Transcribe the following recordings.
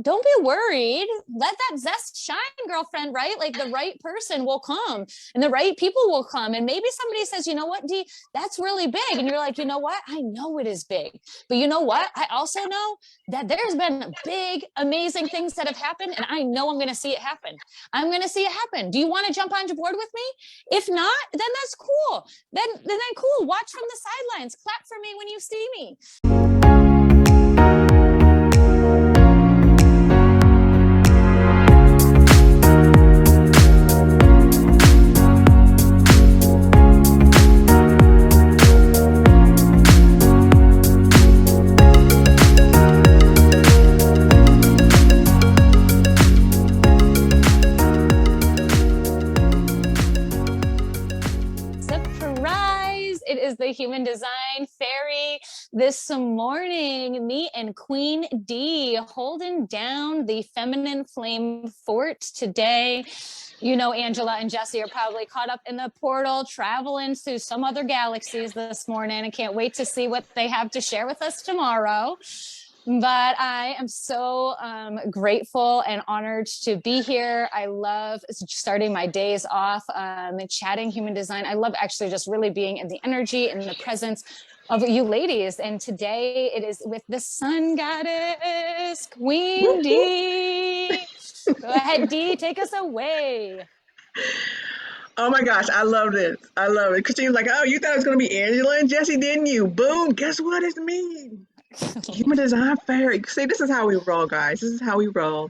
don't be worried. Let that zest shine, girlfriend, right? Like the right person will come and the right people will come. And maybe somebody says, you know what, Dee, that's really big. And you're like, you know what? I know it is big. But you know what? I also know that there's been big, amazing things that have happened. And I know I'm going to see it happen. I'm going to see it happen. Do you want to jump on board with me? If not, then that's cool. Then cool. Watch from the sidelines. Clap for me when you see me. It is the Human Design Fairy this morning. Me and Queen D holding down the feminine flame fort today. You know, Angela and Jesse are probably caught up in the portal, traveling through some other galaxies this morning. I can't wait to see what they have to share with us tomorrow. But I am so grateful and honored to be here. I love starting my days off chatting human design. I love actually just really being in the energy and the presence of you ladies. And today it is with the sun goddess, Queen D. Go ahead, D, take us away. Oh my gosh, I love this. I love it. Christine's like, oh, you thought it was going to be Angela and Jesse, didn't you? Boom, guess what it's me. Human Design Fairy. See, this is how we roll, guys. This is how we roll.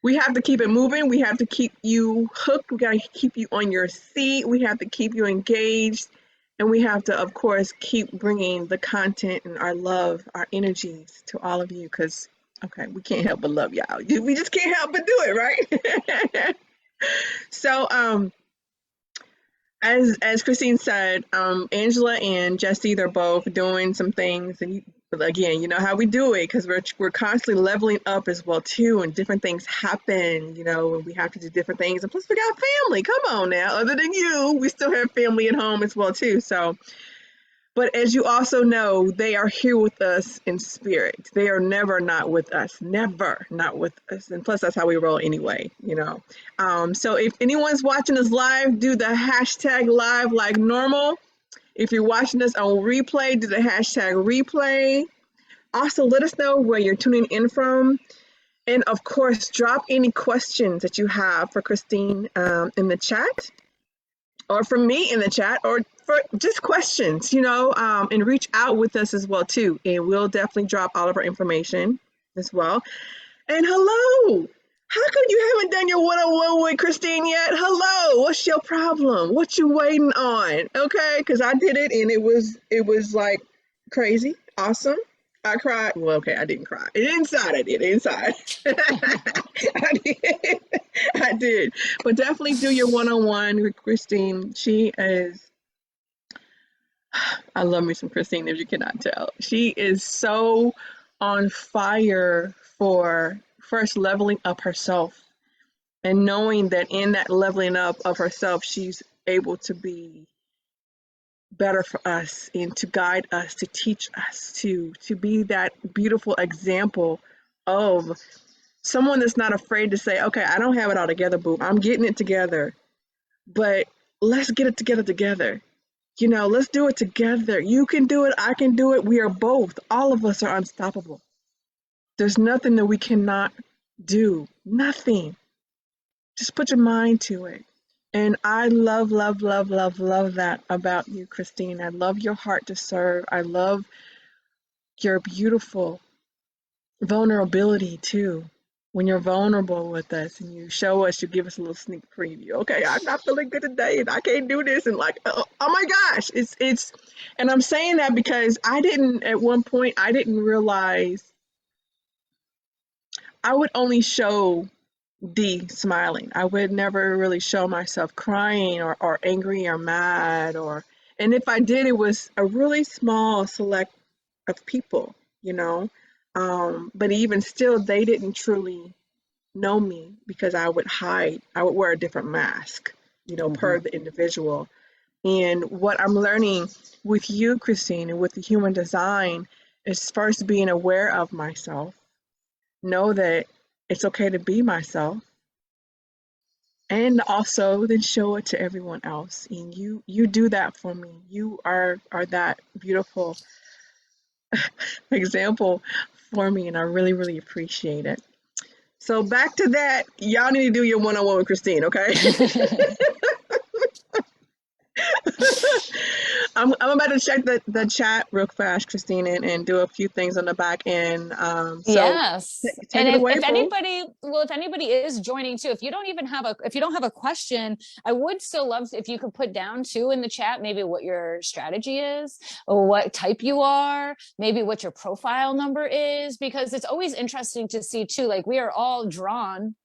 We have to keep it moving. We have to keep you hooked. We got to keep you on your seat. We have to keep you engaged. And we have to, of course, keep bringing the content and our love, our energies to all of you because, okay, we can't help but love y'all. We just can't help but do it, right? So, as Christine said, Angela and Jesse, they're both doing some things, and again, you know how we do it because we're constantly leveling up as well too, and different things happen, you know, and we have to do different things, and plus we got family. Come on now, other than you, we still have family at home as well too. So, but as you also know, they are here with us in spirit. They are never not with us, never not with us. And plus, that's how we roll anyway, you know. So if anyone's watching us live, do the hashtag live like normal. If you're watching us on replay, do the hashtag replay. Also, let us know where you're tuning in from. And of course, drop any questions that you have for Christine in the chat, or for me in the chat, or for just questions, you know, and reach out with us as well too. And we'll definitely drop all of our information as well. And hello, how come you haven't done your one-on-one with Christine yet? Hello, what's your problem? What you waiting on? Okay, because I did it and it was like crazy, awesome. I cried. Well, okay, I didn't cry. Inside, I did. Inside, I did. I did. But definitely do your one-on-one with Christine. She is. I love me some Christine, if you cannot tell. She is so on fire for first leveling up herself and knowing that in that leveling up of herself, she's able to be better for us and to guide us, to teach us, to be that beautiful example of someone that's not afraid to say, okay, I don't have it all together, boo. I'm getting it together, but let's get it together. You know, let's do it together. You can do it. I can do it. We are both. All of us are unstoppable. There's nothing that we cannot do. Nothing. Just put your mind to it. And I love that about you, Christine. I love your heart to serve. I love your beautiful vulnerability too. When you're vulnerable with us and you show us, you give us a little sneak preview. Okay, I'm not feeling good today and I can't do this. And like, oh my gosh, it's, and I'm saying that because at one point, I didn't realize I would only show D smiling. I would never really show myself crying or angry or mad and if I did, it was a really small select of people, you know. But even still, they didn't truly know me because I would hide. I would wear a different mask, you know, per the individual. And what I'm learning with you, Christine, and with the human design is first being aware of myself know that it's okay to be myself, and also then show it to everyone else. And you do that for me. You are that beautiful example for me, and I really, really appreciate it. So back to that, y'all need to do your one-on-one with Christine, okay? I'm about to check the chat real fast, Christine, and do a few things on the back end. So Yes. take And it away, if boo. anybody, well, if anybody is joining too, if you don't even have if you don't have a question, I would still love if you could put down too in the chat, maybe what your strategy is or what type you are, maybe what your profile number is, because it's always interesting to see too, like we are all drawn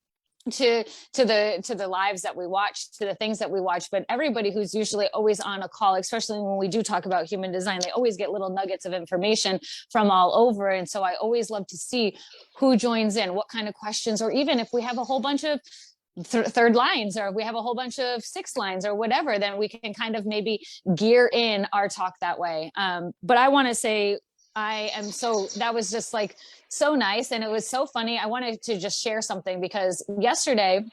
to the lives that we watch, to the things that we watch, but everybody who's usually always on a call, especially when we do talk about human design, they always get little nuggets of information from all over. And so I always love to see who joins in, what kind of questions, or even if we have a whole bunch of third lines, or we have a whole bunch of sixth lines or whatever, then we can kind of maybe gear in our talk that way. But I want to say that was just like so nice. And it was so funny. I wanted to just share something because yesterday,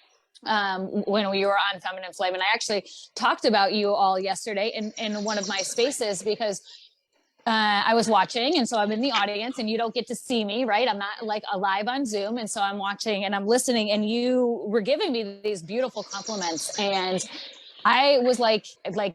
when we were on Feminine Flame, and I actually talked about you all yesterday in one of my spaces because I was watching, and so I'm in the audience, and you don't get to see me, right? I'm not like alive on Zoom, and so I'm watching and I'm listening, and you were giving me these beautiful compliments, and I was like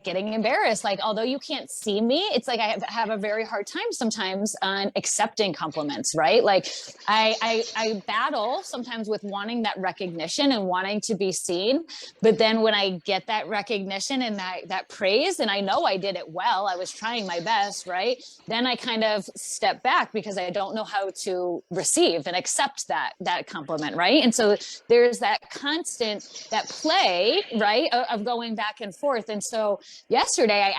getting embarrassed. Like, although you can't see me, it's like I have a very hard time sometimes on accepting compliments, right? Like I battle sometimes with wanting that recognition and wanting to be seen. But then when I get that recognition and that praise, and I know I did it well, I was trying my best, right? Then I kind of step back because I don't know how to receive and accept that compliment, right? And so there's that constant, that play, right, of going back and forth. And so yesterday I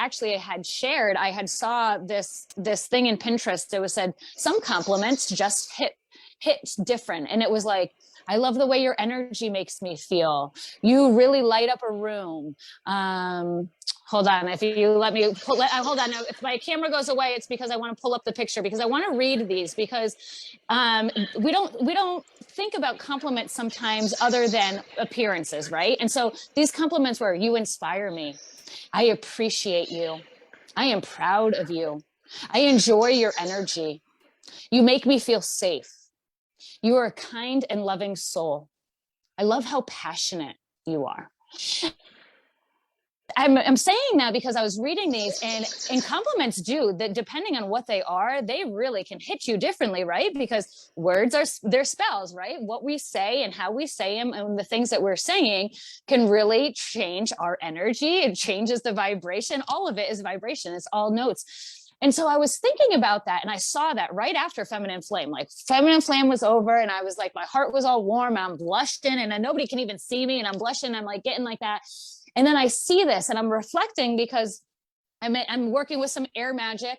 had saw this thing in Pinterest. It was said some compliments just hit different, and it was like, I love the way your energy makes me feel. You really light up a room. Hold on, if you let me hold on. If my camera goes away, it's because I want to pull up the picture, because I want to read these, because we don't think about compliments sometimes other than appearances, right? And so these compliments were, you inspire me. I appreciate you. I am proud of you. I enjoy your energy. You make me feel safe. You are a kind and loving soul. I love how passionate you are. I'm saying that because I was reading these, and compliments do that, depending on what they are, they really can hit you differently, right? Because words they're spells, right? What we say and how we say them and the things that we're saying can really change our energy. It changes the vibration. All of it is vibration. It's all notes. And so I was thinking about that, and I saw that right after Feminine Flame. Like Feminine Flame was over, and I was like, my heart was all warm, and I'm blushing, and nobody can even see me, and I'm blushing. I'm like getting like that. And then I see this, and I'm reflecting because I'm working with some air magic.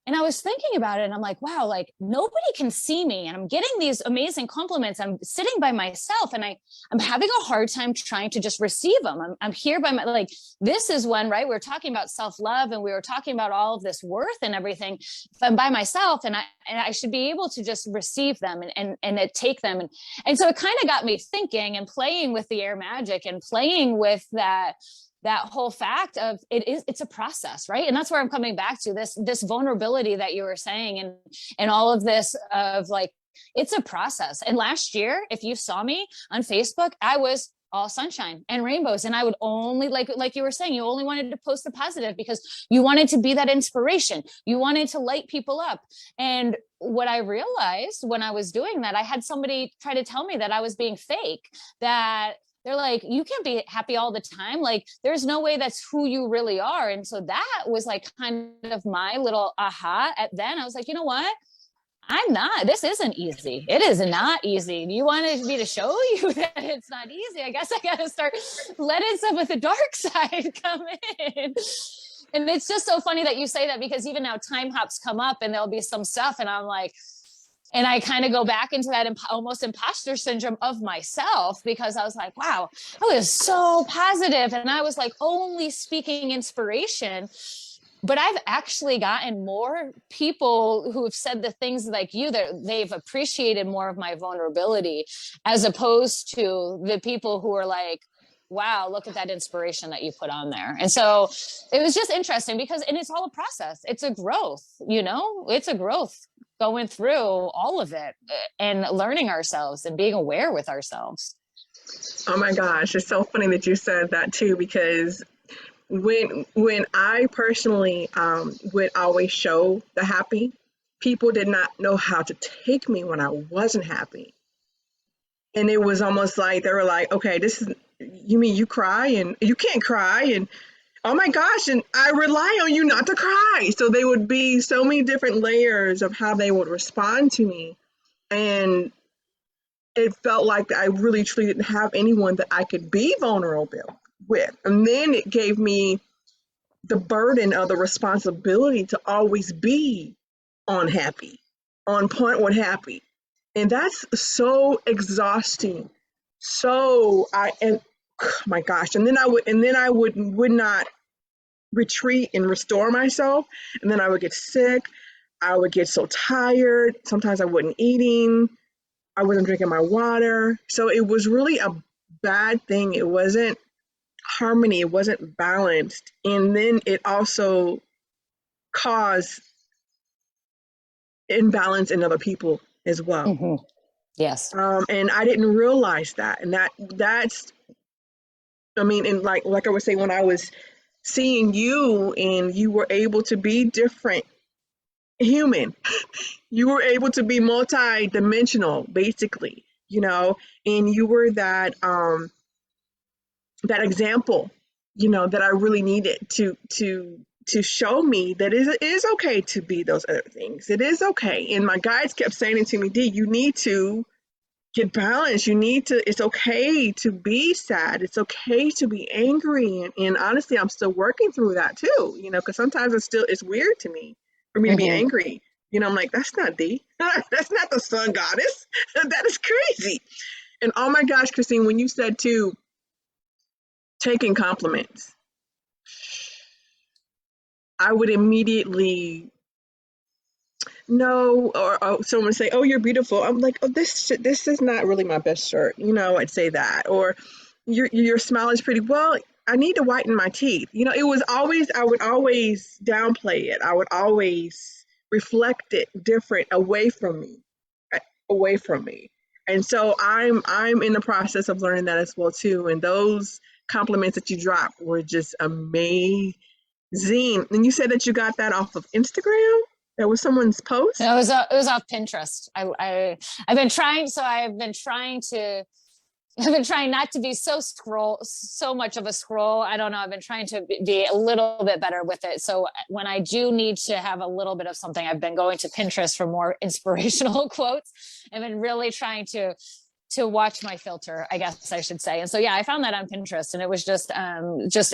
And I was thinking about it, and I'm like, wow, like nobody can see me, and I'm getting these amazing compliments. I'm sitting by myself, and I'm having a hard time trying to just receive them. I'm here by my, like, this is when, right, we were talking about self-love, and we were talking about all of this worth and everything. If I'm by myself, and I should be able to just receive them and take them. And so it kind of got me thinking and playing with the air magic and playing with that whole fact of it's a process, right? And that's where I'm coming back to this vulnerability that you were saying, and all of this of like, it's a process. And last year, if you saw me on Facebook, I was all sunshine and rainbows, and I would only, like you were saying, you only wanted to post the positive because you wanted to be that inspiration, you wanted to light people up. And what I realized when I was doing that, I had somebody try to tell me that I was being fake, that they're like, you can't be happy all the time. Like, there's no way that's who you really are. And so that was like kind of my little aha at then. I was like, you know what? This isn't easy. It is not easy. You wanted me to show you that it's not easy. I guess I got to start letting some of the dark side come in. And it's just so funny that you say that, because even now time hops come up and there'll be some stuff, and I'm like, and I kind of go back into that almost imposter syndrome of myself, because I was like, wow, I was so positive, and I was like only speaking inspiration. but I've actually gotten more people who have said the things like you, that they've appreciated more of my vulnerability, as opposed to the people who are like, wow, look at that inspiration that you put on there. And so it was just interesting because, and it's all a process. It's a growth, it's a growth going through all of it and learning ourselves and being aware with ourselves. Oh my gosh, it's so funny that you said that too, because when I personally would always show the happy, people did not know how to take me when I wasn't happy. And it was almost like they were like, okay, this is, you mean you cry and you can't cry, and oh my gosh, and I rely on you not to cry. So they would be so many different layers of how they would respond to me. And it felt like I really truly didn't have anyone that I could be vulnerable with. And then it gave me the burden of the responsibility to always be unhappy, on point with happy. And that's so exhausting. So oh my gosh. And then I would not retreat and restore myself. And then I would get sick. I would get so tired. Sometimes I wasn't eating. I wasn't drinking my water. So it was really a bad thing. It wasn't harmony. It wasn't balanced. And then it also caused imbalance in other people as well. Mm-hmm. Yes. And I didn't realize that. And that's, I mean, and like I was saying, when I was seeing you and you were able to be different human, you were able to be multi-dimensional, basically, and you were that that example, that I really needed to show me that it is okay to be those other things. It is okay. And my guides kept saying it to me, D, you need to get balanced. It's okay to be sad. It's okay to be angry. And honestly, I'm still working through that too, because sometimes it's weird to me for me to be angry. I'm like, that's not D. That's not the sun goddess. That is crazy. And oh my gosh, Christine, when you said too, taking compliments, I would immediately no, or someone would say, "Oh, you're beautiful." I'm like, "Oh, this is not really my best shirt." I'd say that, or your smile is pretty. Well, I need to whiten my teeth. It was always, I would always downplay it. I would always reflect it different away from me. And so I'm in the process of learning that as well too. And those compliments that you dropped were just amazing. And you said that you got that off of Instagram? That was someone's post? No, it was off Pinterest. I've been trying. So I've been trying not to be so much of a scroll. I don't know. I've been trying to be a little bit better with it. So when I do need to have a little bit of something, I've been going to Pinterest for more inspirational quotes. I've been really trying to watch my filter, I guess I should say. And so, yeah, I found that on Pinterest, and it was just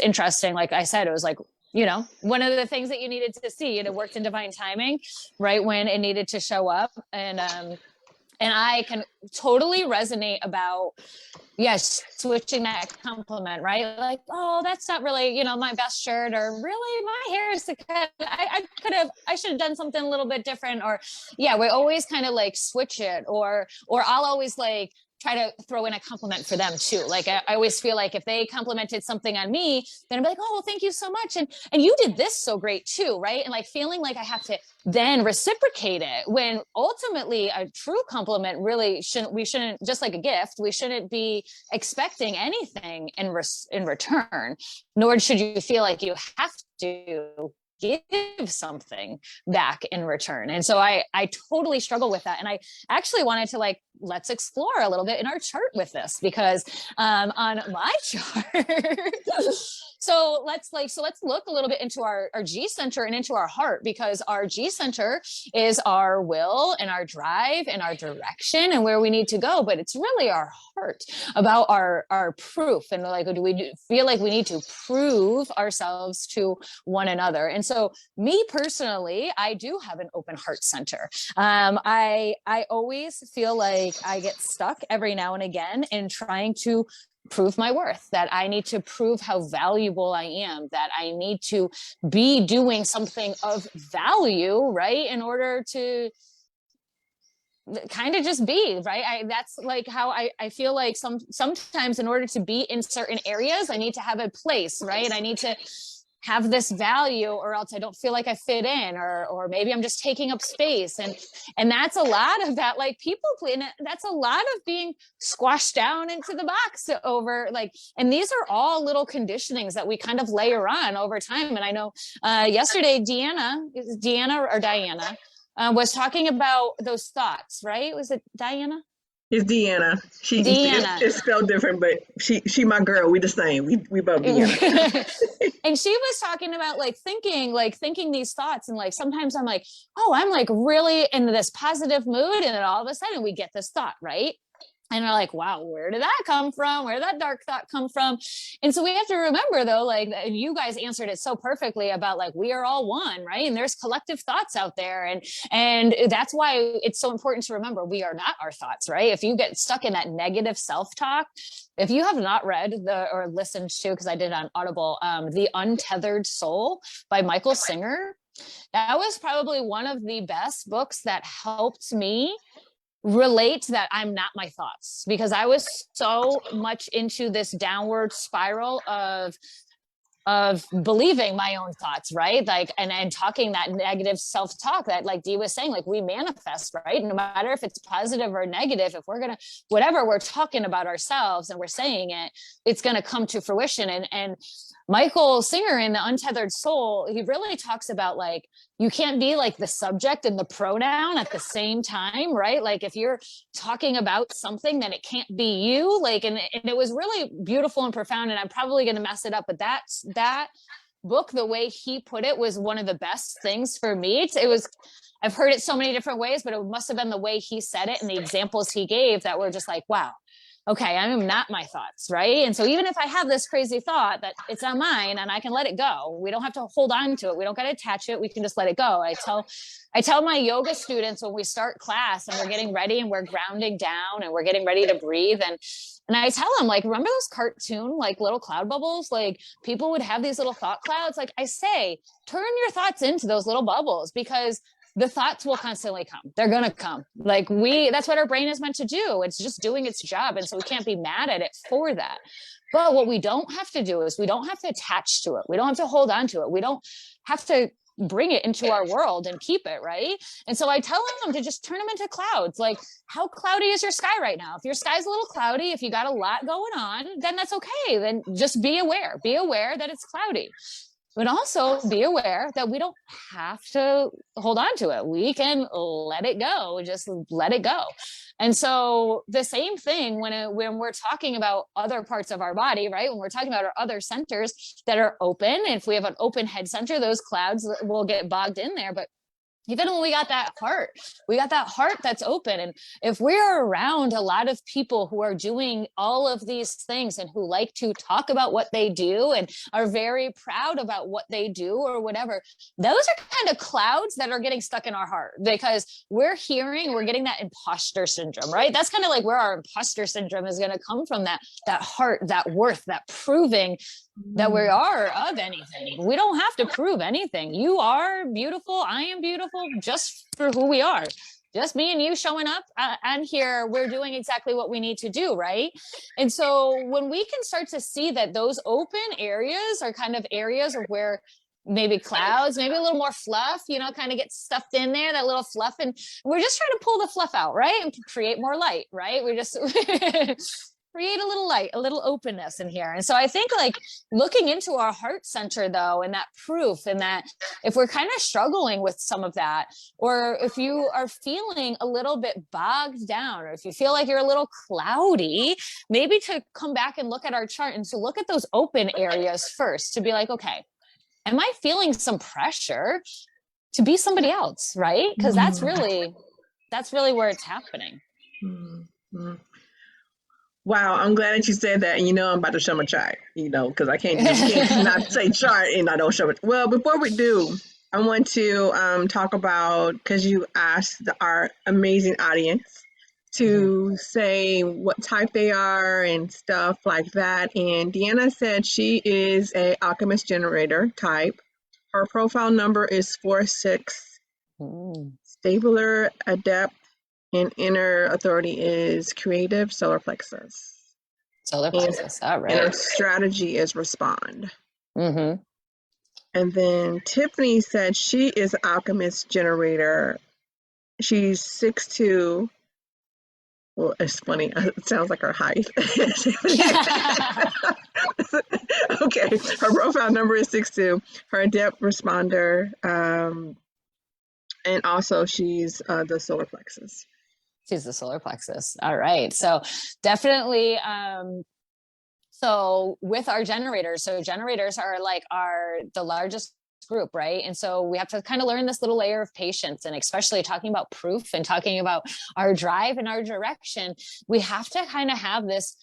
interesting. Like I said, it was like, one of the things that you needed to see, and it worked in divine timing, right when it needed to show up. And I can totally resonate about, yes, switching that compliment, right? Like, oh, that's not really, my best shirt, or really my hair is the cut. I should have done something a little bit different. Or yeah, we always kind of like switch it, or I'll always like try to throw in a compliment for them too. Like I always feel like if they complimented something on me, then I'd be like, oh, well, thank you so much. And you did this so great too. Right. And like feeling like I have to then reciprocate it, when ultimately a true compliment really we shouldn't, just like a gift, we shouldn't be expecting anything in return, nor should you feel like you have to give something back in return. And so I totally struggle with that. And I actually wanted to let's explore a little bit in our chart with this, because on my chart, so let's look a little bit into our G center and into our heart, because our G center is our will and our drive and our direction and where we need to go. But it's really our heart, about our proof, and do we feel like we need to prove ourselves to one another. And so me personally, I do have an open heart center. I always feel like I get stuck every now and again in trying to prove my worth, that I need to prove how valuable I am, that I need to be doing something of value, right? In order to kind of just be, right? That's like how I feel like sometimes in order to be in certain areas, I need to have a place, right? I need to have this value, or else I don't feel like I fit in, or maybe I'm just taking up space. And that's a lot of that, like people pleasing. That's a lot of being squashed down into the box over like, and these are all little conditionings that we kind of layer on over time. And I know yesterday, Diana was talking about those thoughts, right? Was it Diana? It's Deanna. Deanna. It's spelled different, but she my girl. We the same. We both Deanna. And she was talking about like thinking these thoughts, and like sometimes I'm like, oh, I'm like really in this positive mood, and then all of a sudden we get this thought, right? And we're like, wow, where did that come from? Where did that dark thought come from? And so we have to remember though, like you guys answered it so perfectly about like, we are all one, right? And there's collective thoughts out there. And that's why it's so important to remember we are not our thoughts, right? If you get stuck in that negative self-talk, if you have not read or listened to, because I did on Audible, The Untethered Soul by Michael Singer, that was probably one of the best books that helped me relate that I'm not my thoughts, because I was so much into this downward spiral of believing my own thoughts, right? Like, and talking that negative self-talk that like Dee was saying, like we manifest, right? No matter if it's positive or negative, if we're gonna, whatever we're talking about ourselves and we're saying it, it's gonna come to fruition. And Michael Singer in The Untethered Soul, he really talks about like, you can't be like the subject and the pronoun at the same time, right? Like if you're talking about something, then it can't be you. Like, and it was really beautiful and profound, and I'm probably going to mess it up, but that book, the way he put it, was one of the best things for me. I've heard it so many different ways, but it must have been the way he said it and the examples he gave that were just like, wow, okay, I am not my thoughts, right? And so even if I have this crazy thought, that it's not mine and I can let it go. We don't have to hold on to it. We don't got to attach it. We can just let it go. I tell my yoga students when we start class and we're getting ready and we're grounding down and we're getting ready to breathe, and I tell them, like, remember those cartoon like little cloud bubbles? Like people would have these little thought clouds. Like I say, turn your thoughts into those little bubbles, because the thoughts will constantly come. They're going to come. Like that's what our brain is meant to do. It's just doing its job. And so we can't be mad at it for that. But what we don't have to do is we don't have to attach to it. We don't have to hold on to it. We don't have to bring it into our world and keep it, right? And so I tell them to just turn them into clouds. Like, how cloudy is your sky right now? If your sky's a little cloudy, if you got a lot going on, then that's okay. Then just be aware that it's cloudy. But also be aware that we don't have to hold on to it. We can let it go, just let it go. And so the same thing when we're talking about other parts of our body, right? When we're talking about our other centers that are open, if we have an open head center, those clouds will get bogged in there. But even when we got that heart that's open. And if we're around a lot of people who are doing all of these things and who like to talk about what they do and are very proud about what they do or whatever, those are kind of clouds that are getting stuck in our heart, because we're getting that imposter syndrome, right? That's kind of like where our imposter syndrome is going to come from, that heart, that worth, that proving that we are of anything. We don't have to prove anything. You are beautiful. I am beautiful just for who we are. Just me and you showing up and here, we're doing exactly what we need to do, right? And so when we can start to see that those open areas are kind of areas of where maybe clouds, maybe a little more fluff, kind of get stuffed in there, that little fluff, and we're just trying to pull the fluff out, right? And create more light, right? We're just create a little light, a little openness in here. And so I think like looking into our heart center though, and that proof, and that if we're kind of struggling with some of that, or if you are feeling a little bit bogged down, or if you feel like you're a little cloudy, maybe to come back and look at our chart and to look at those open areas first, to be like, okay, am I feeling some pressure to be somebody else, right? Because that's really where it's happening. Mm-hmm. Wow, I'm glad that you said that. And I'm about to show my chart, because I can't not say chart and I don't show it. Well, before we do, I want to talk about, because you asked our amazing audience to say what type they are and stuff like that. And Deanna said she is a Alchemist generator type. Her profile number is 46. Mm. Stabler, adept, and inner authority is creative, solar plexus. Solar plexus. All And her right. strategy is respond. Mm-hmm. And then Tiffany said she is an Alchemist generator. She's 6'2". Well, it's funny. It sounds like her height. Okay, her profile number is 6'2". Her adept responder, and also she's the solar plexus. She's the solar plexus. All right. So definitely, so with our generators, so generators are like the largest group, right? And so we have to kind of learn this little layer of patience, and especially talking about proof and talking about our drive and our direction, we have to kind of have this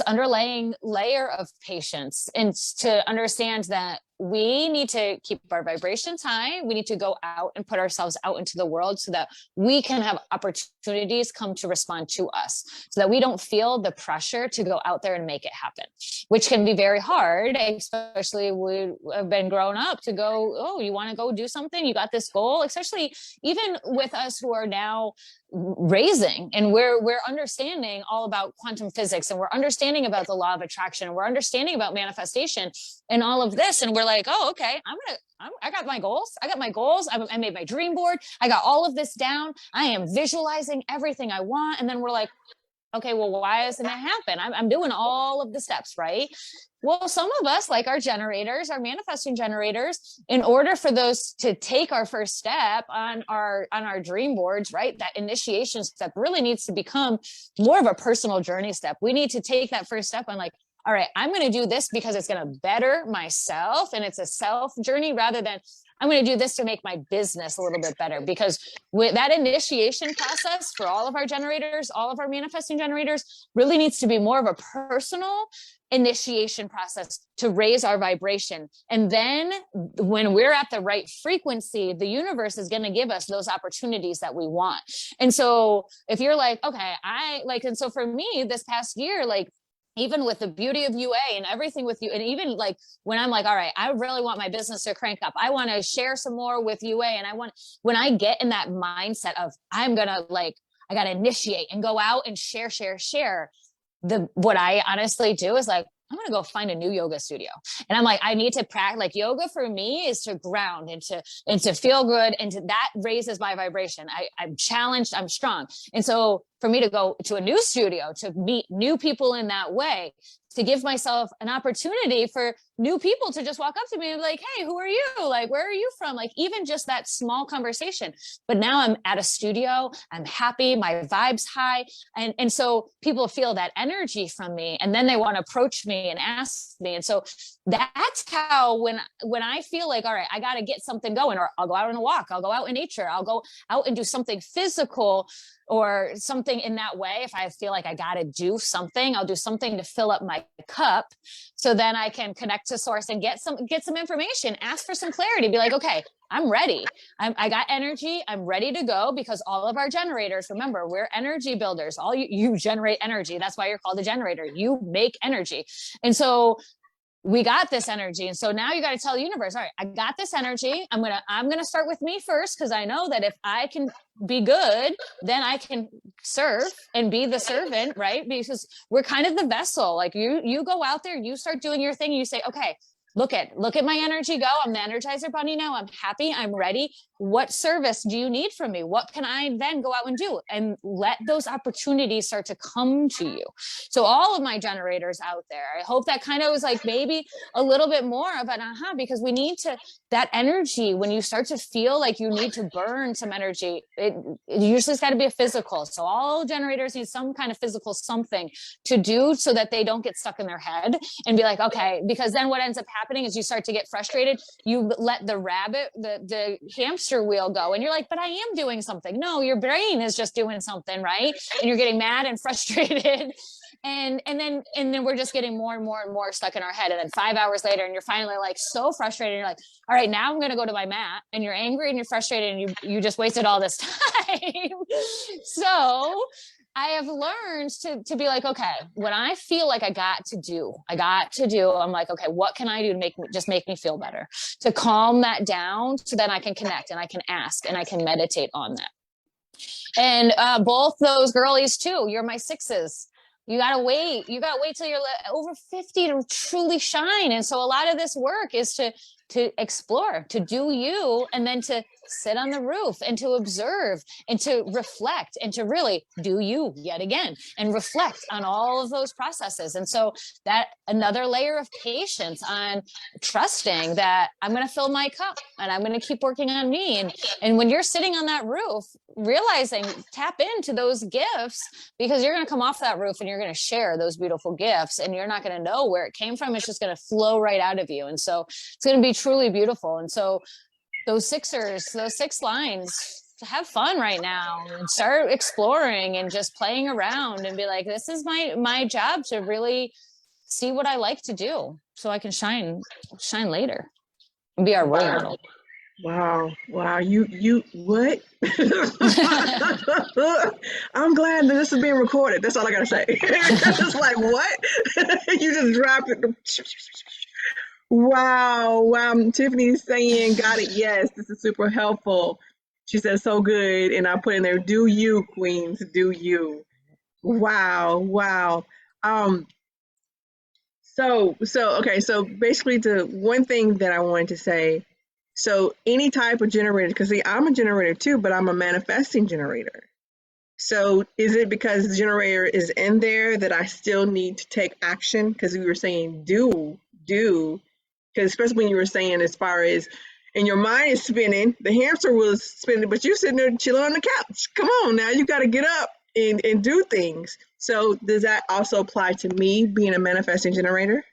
underlying layer of patience, and to understand that we need to keep our vibrations high. We need to go out and put ourselves out into the world so that we can have opportunities come to respond to us, so that we don't feel the pressure to go out there and make it happen, which can be very hard, especially we have been grown up to go, oh, you want to go do something? You got this goal, especially even with us who are now raising, and we're understanding all about quantum physics, and we're understanding about the law of attraction, and we're understanding about manifestation and all of this, and we're like, oh, okay, I got my goals. I made my dream board. I got all of this down. I am visualizing everything I want. And then we're like, okay, well, why doesn't it happen? I'm doing all of the steps, right? Well, some of us, like our generators, our manifesting generators, in order for those to take our first step on our dream boards, right? That initiation step really needs to become more of a personal journey step. We need to take that first step on like, all right, I'm going to do this because it's going to better myself, and it's a self journey, rather than I'm going to do this to make my business a little bit better. Because with that initiation process for all of our generators, all of our manifesting generators, really needs to be more of a personal initiation process to raise our vibration. And then when we're at the right frequency, the universe is going to give us those opportunities that we want. And so if you're like, okay, and so for me this past year, like, even with the beauty of UA and everything with you, and even like when I'm like, all right, I really want my business to crank up, I want to share some more with UA, and when I get in that mindset of I got to initiate and go out and share, what I honestly do is like, I'm going to go find a new yoga studio. And I'm like, I need to practice. Like, yoga for me is to ground and to feel good. And that raises my vibration. I'm challenged, I'm strong. And so for me to go to a new studio, to meet new people in that way, to give myself an opportunity for new people to just walk up to me and be like, hey, who are you? Like, where are you from? Like, even just that small conversation. But now I'm at a studio, I'm happy, my vibe's high. And so people feel that energy from me, and then they want to approach me and ask me. And so that's how, when I feel like, all right, I got to get something going, or I'll go out on a walk, I'll go out in nature, I'll go out and do something physical or something in that way. If I feel like I got to do something, I'll do something to fill up my cup, so then I can connect to source and get some information, ask for some clarity, be like, okay, I'm ready. I got energy. I'm ready to go, because all of our generators, remember, we're energy builders. All you generate energy. That's why you're called a generator. You make energy. And so we got this energy. And so now you got to tell the universe, all right, I got this energy. I'm going to start with me first, because I know that if I can be good, then I can serve and be the servant, right? Because we're kind of the vessel. Like you go out there, you start doing your thing. You say, okay, look at my energy go. I'm the Energizer Bunny now. I'm happy. I'm ready. What service do you need from me? What can I then go out and do? And let those opportunities start to come to you. So all of my generators out there, I hope that kind of was like maybe a little bit more of an aha, because we need that energy, when you start to feel like you need to burn some energy, it usually has got to be a physical. So all generators need some kind of physical something to do, so that they don't get stuck in their head and be like, okay, because then what ends up happening is you start to get frustrated. You let the hamster wheel go, and you're like, but I am doing something. No, your brain is just doing something, right? And you're getting mad and frustrated. And then we're just getting more and more and more stuck in our head. And then 5 hours later, and you're finally like so frustrated, and you're like, all right, now I'm going to go to my mat. And you're angry and you're frustrated, and you just wasted all this time. So I have learned to be like, okay, when I feel like I got to do, I'm like, okay, what can I do to make me feel better, to calm that down so then I can connect and I can ask and I can meditate on that. And both those girlies too, you're my sixes. You gotta wait till you're over 50 to truly shine. And so a lot of this work is to explore, to do you, and then to sit on the roof and to observe and to reflect and to really do you yet again and reflect on all of those processes. And so that another layer of patience on trusting that I'm going to fill my cup and I'm going to keep working on me. And when you're sitting on that roof, realizing, tap into those gifts, because you're going to come off that roof and you're going to share those beautiful gifts and you're not going to know where it came from. It's just going to flow right out of you. And so it's going to be truly beautiful. And so those sixers, those 6 lines, have fun right now and start exploring and just playing around and be like, this is my job to really see what I like to do so I can shine later and be our role model. Wow. You what? I'm glad that this is being recorded. That's all I gotta say. It's like, what? You just dropped it. Wow. Tiffany's saying, got it. Yes, this is super helpful. She said, so good. And I put in there, do you, queens, do you. Wow. Okay, so basically the one thing that I wanted to say, so any type of generator, because see, I'm a generator too, but I'm a manifesting generator. So is it because the generator is in there that I still need to take action? Because we were saying do, because especially when you were saying as far as, and your mind is spinning, the hamster was spinning, but you're sitting there chilling on the couch. Come on now, you got to get up and do things. So does that also apply to me being a manifesting generator?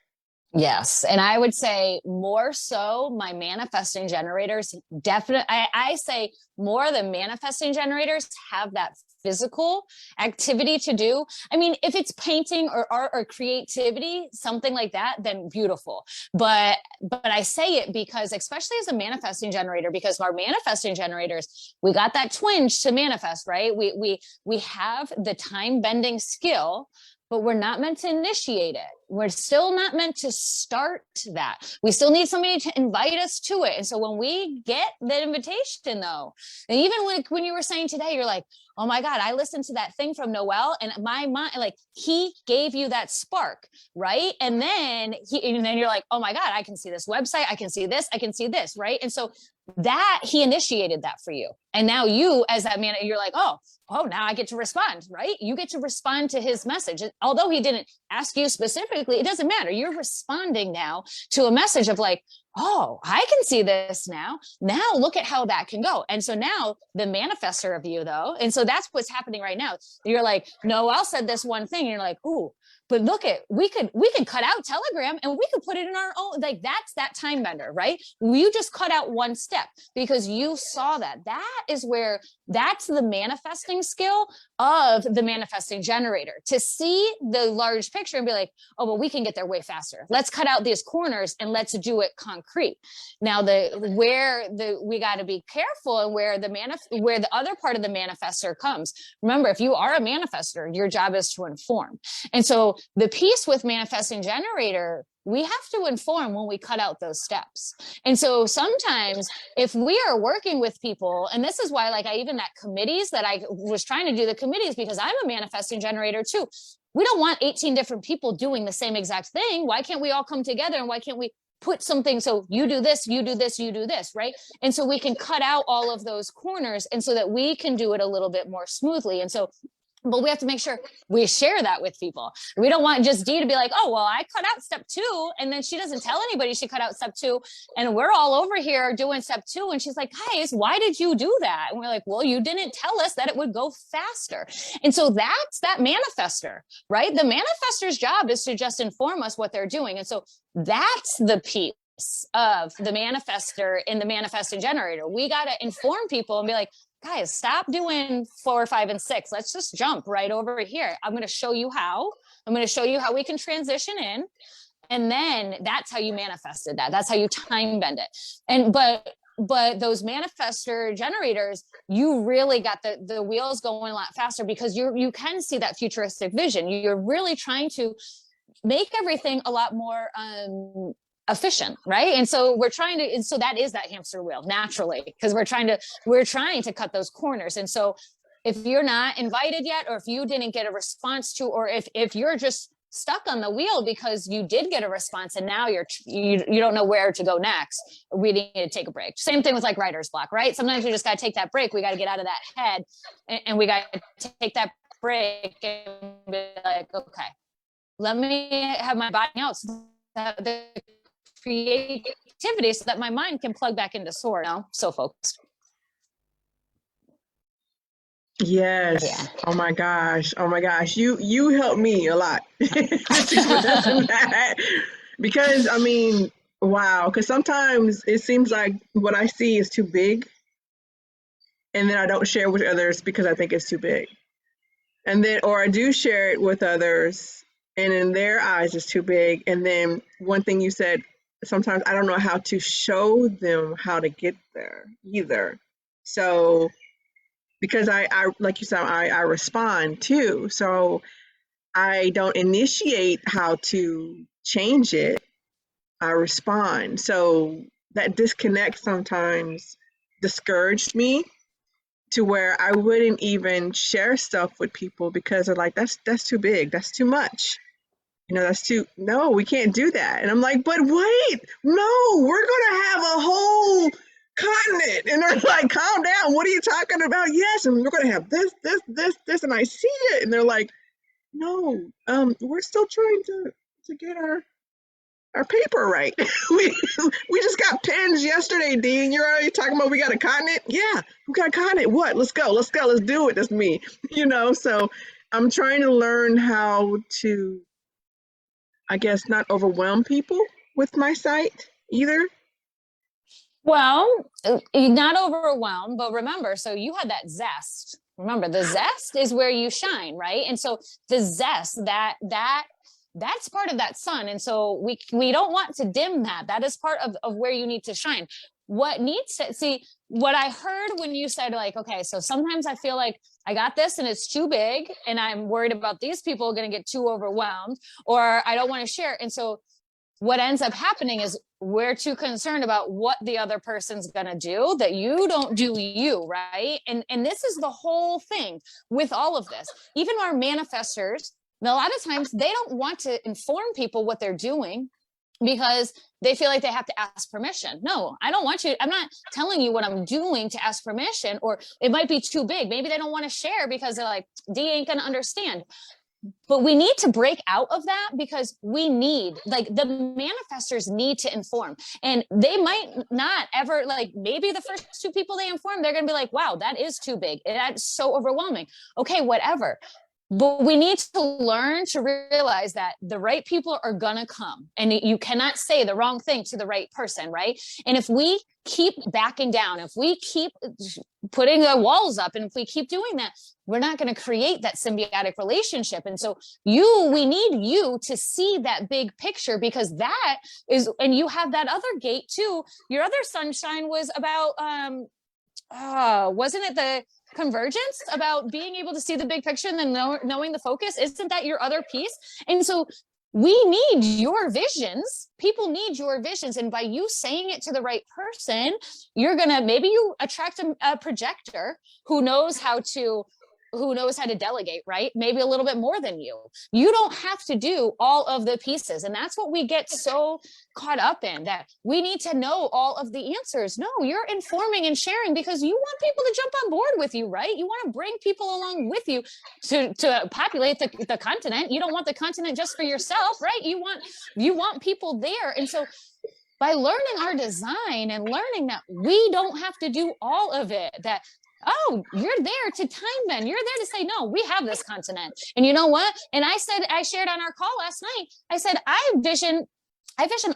Yes. And I would say more so my manifesting generators definitely, I say more than manifesting generators have that physical activity to do. I mean, if it's painting or art or creativity, something like that, then beautiful. But I say it because, especially as a manifesting generator, because our manifesting generators, we got that twinge to manifest, right? We have the time bending skill, but we're not meant to initiate it. We're still not meant to start that. We still need somebody to invite us to it. And so when we get that invitation though, and even when you were saying today, you're like, oh my God, I listened to that thing from Noel and my mind, like he gave you that spark, right? And then you're like, oh my God, I can see this website. I can see this, right? And so that he initiated that for you. And now you as that man, you're like, oh, now I get to respond, right? You get to respond to his message. Although he didn't ask you specifically, it doesn't matter. You're responding now to a message of like, oh, I can see this now. Now look at how that can go. And so now the manifester of you though, and so that's what's happening right now. You're like, Noel said this one thing. And you're like, ooh, but look at, we could cut out Telegram and we could put it in our own, like that's that time bender, right? You just cut out one step because you saw that. That's the manifesting skill of the manifesting generator, to see the large picture and be like, oh, well, we can get there way faster. Let's cut out these corners and let's do it concrete. Now we got to be careful and where the other part of the manifester comes. Remember, if you are a manifester, your job is to inform. And so the piece with manifesting generator, we have to inform when we cut out those steps. And so sometimes if we are working with people, and this is why like that committees that I was trying to do the committees, because I'm a manifesting generator too. We don't want 18 different people doing the same exact thing. Why can't we all come together and why can't we put something, so you do this, right? And so we can cut out all of those corners and so that we can do it a little bit more smoothly. And so but we have to make sure we share that with people. We don't want just Dee to be like, oh, well, I cut out step 2. And then she doesn't tell anybody she cut out step 2. And we're all over here doing step 2. And she's like, guys, why did you do that? And we're like, well, you didn't tell us that it would go faster. And so that's that manifester, right? The manifester's job is to just inform us what they're doing. And so that's the piece of the manifester in the manifesting generator. We got to inform people and be like, guys, stop doing 4, 5, and 6. Let's just jump right over here. I'm going to show you how. We can transition in. And then that's how you manifested that. That's how you time bend it. But but those manifestor generators, you really got the wheels going a lot faster because you can see that futuristic vision. You're really trying to make everything a lot more efficient, right? And so so that is that hamster wheel naturally, because we're trying to cut those corners. And so if you're not invited yet, or if you didn't get a response to, or if you're just stuck on the wheel because you did get a response and now you don't know where to go next, we need to take a break. Same thing with like writer's block, right? Sometimes we just got to take that break. We got to get out of that head, and we got to take that break and be like, okay, let me have my body out, so that the creativity, so that my mind can plug back into soar. Now, so focused. Yes. Yeah. Oh my gosh. Oh my gosh. You helped me a lot. Because I mean, wow. Because sometimes it seems like what I see is too big, and then I don't share with others because I think it's too big. And then, or I do share it with others, and in their eyes it's too big. And then one thing you said, sometimes I don't know how to show them how to get there either. So because I like you said, I respond too. So I don't initiate how to change it. I respond. So that disconnect sometimes discouraged me to where I wouldn't even share stuff with people because they're like, that's too big. That's too much. No, we can't do that. And I'm like, but wait, no, we're going to have a whole continent. And they're like, calm down. What are you talking about? Yes. And we're going to have this. And I see it. And they're like, no, we're still trying to get our paper right. we just got pens yesterday, Dean. You're already talking about we got a continent? Yeah, we got a continent. What? Let's go. Let's do it. That's me. So I'm trying to learn how to, I guess, not overwhelm people with my site either. Well, not overwhelmed, but remember, so you had that zest. Remember, the zest is where you shine, right? And so the zest, that's part of that sun. And so we don't want to dim that. That is part of where you need to shine. What I heard when you said, like, okay, so sometimes I feel like I got this and it's too big and I'm worried about these people going to get too overwhelmed, or I don't want to share. And so what ends up happening is we're too concerned about what the other person's going to do, that you don't do you, right? And this is the whole thing with all of this. Even our manifestors, a lot of times they don't want to inform people what they're doing because they feel like they have to ask permission. No, I don't want you. I'm not telling you what I'm doing to ask permission, or it might be too big. Maybe they don't want to share because they're like, D ain't going to understand. But we need to break out of that, because we need, like, the manifestors need to inform, and they might not ever, like, maybe the first two people they inform, they're going to be like, wow, that is too big. That's so overwhelming. Okay, whatever. But we need to learn to realize that the right people are going to come, and you cannot say the wrong thing to the right person, right? And if we keep backing down, if we keep putting the walls up, and if we keep doing that, we're not going to create that symbiotic relationship. And so we need you to see that big picture, because that is, and you have that other gate too. Your other sunshine was about, wasn't it the convergence, about being able to see the big picture and then knowing the focus? Isn't that your other piece? And so we need your visions. People need your visions. And by you saying it to the right person, maybe you attract a projector who knows how to delegate, right? Maybe a little bit more than you. You don't have to do all of the pieces. And that's what we get so caught up in, that we need to know all of the answers. No, you're informing and sharing because you want people to jump on board with you, right? You want to bring people along with you to populate the continent. You don't want the continent just for yourself, right? You want people there. And so by learning our design and learning that we don't have to do all of it, that, oh, you're there to time bend. You're there to say, no, we have this continent. And you know what? And I shared on our call last night, I said, I vision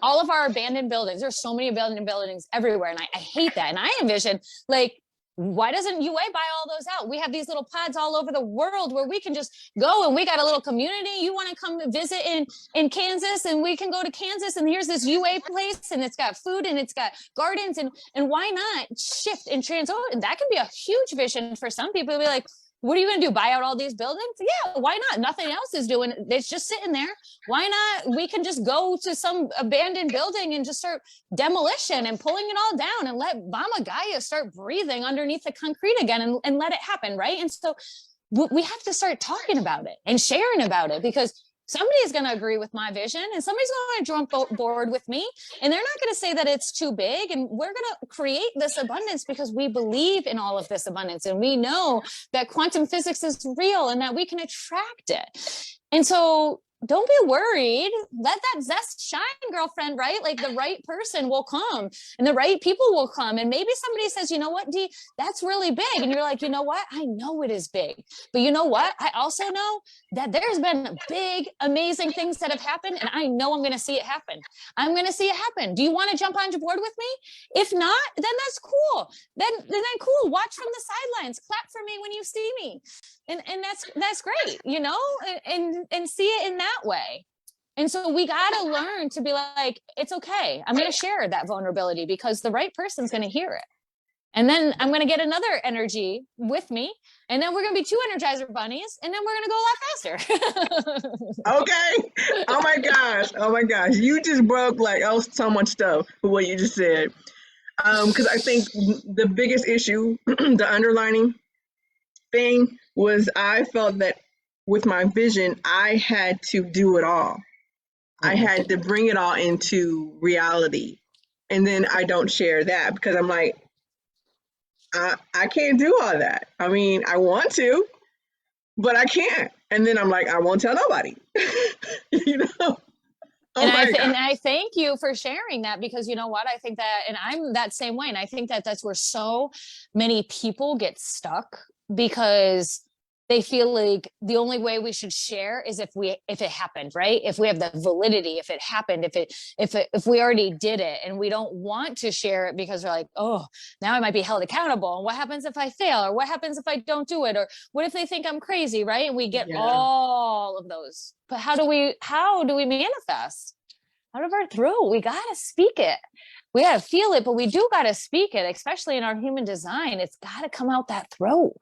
all of our abandoned buildings. There's so many abandoned buildings everywhere. And I hate that. And I envision, like, why doesn't UA buy all those out? We have these little pods all over the world where we can just go, and we got a little community. You want to come visit in Kansas, and we can go to Kansas, and here's this UA place, and it's got food and it's got gardens, and why not shift and and that can be a huge vision for some people. Be like, what are you going to do? Buy out all these buildings? Yeah, why not? Nothing else is doing. It's just sitting there. Why not? We can just go to some abandoned building and just start demolition and pulling it all down and let Mama Gaia start breathing underneath the concrete again, and let it happen, right? And so we have to start talking about it and sharing about it, because somebody's going to agree with my vision, and somebody's going to jump board with me, and they're not going to say that it's too big. And we're going to create this abundance because we believe in all of this abundance, and we know that quantum physics is real and that we can attract it. And so don't be worried. Let that zest shine, girlfriend, right? Like the right person will come and the right people will come. And maybe somebody says, you know what, Dee, that's really big. And you're like, you know what? I know it is big. But you know what? I also know that there's been big, amazing things that have happened. And I know I'm going to see it happen. I'm going to see it happen. Do you want to jump on board with me? If not, then that's cool. Then cool. Watch from the sidelines. Clap for me when you see me. And that's great, you know, and see it in that way. And so we got to learn to be like, it's okay. I'm going to share that vulnerability because the right person's going to hear it. And then I'm going to get another energy with me. And then we're going to be two Energizer bunnies. And then we're going to go a lot faster. Okay. Oh my gosh. Oh my gosh. You just broke like so much stuff with what you just said. Because I think the biggest issue, the underlining thing was I felt that with my vision, I had to do it all. I had to bring it all into reality. And then I don't share that because I'm like, I can't do all that. I mean, I want to, but I can't. And then I'm like, I won't tell nobody. You know? And I thank you for sharing that, because you know what? I think that, and I'm that same way. And I think that that's where so many people get stuck, because they feel like the only way we should share is if it happened, right? If we have the validity, if it happened, if we already did it, and we don't want to share it because we're like, oh, now I might be held accountable. And what happens if I fail? Or what happens if I don't do it? Or what if they think I'm crazy, right? And we get all of those. But how do we manifest? Out of our throat. We got to speak it. We got to feel it, but we do got to speak it, especially in our human design. It's got to come out that throat.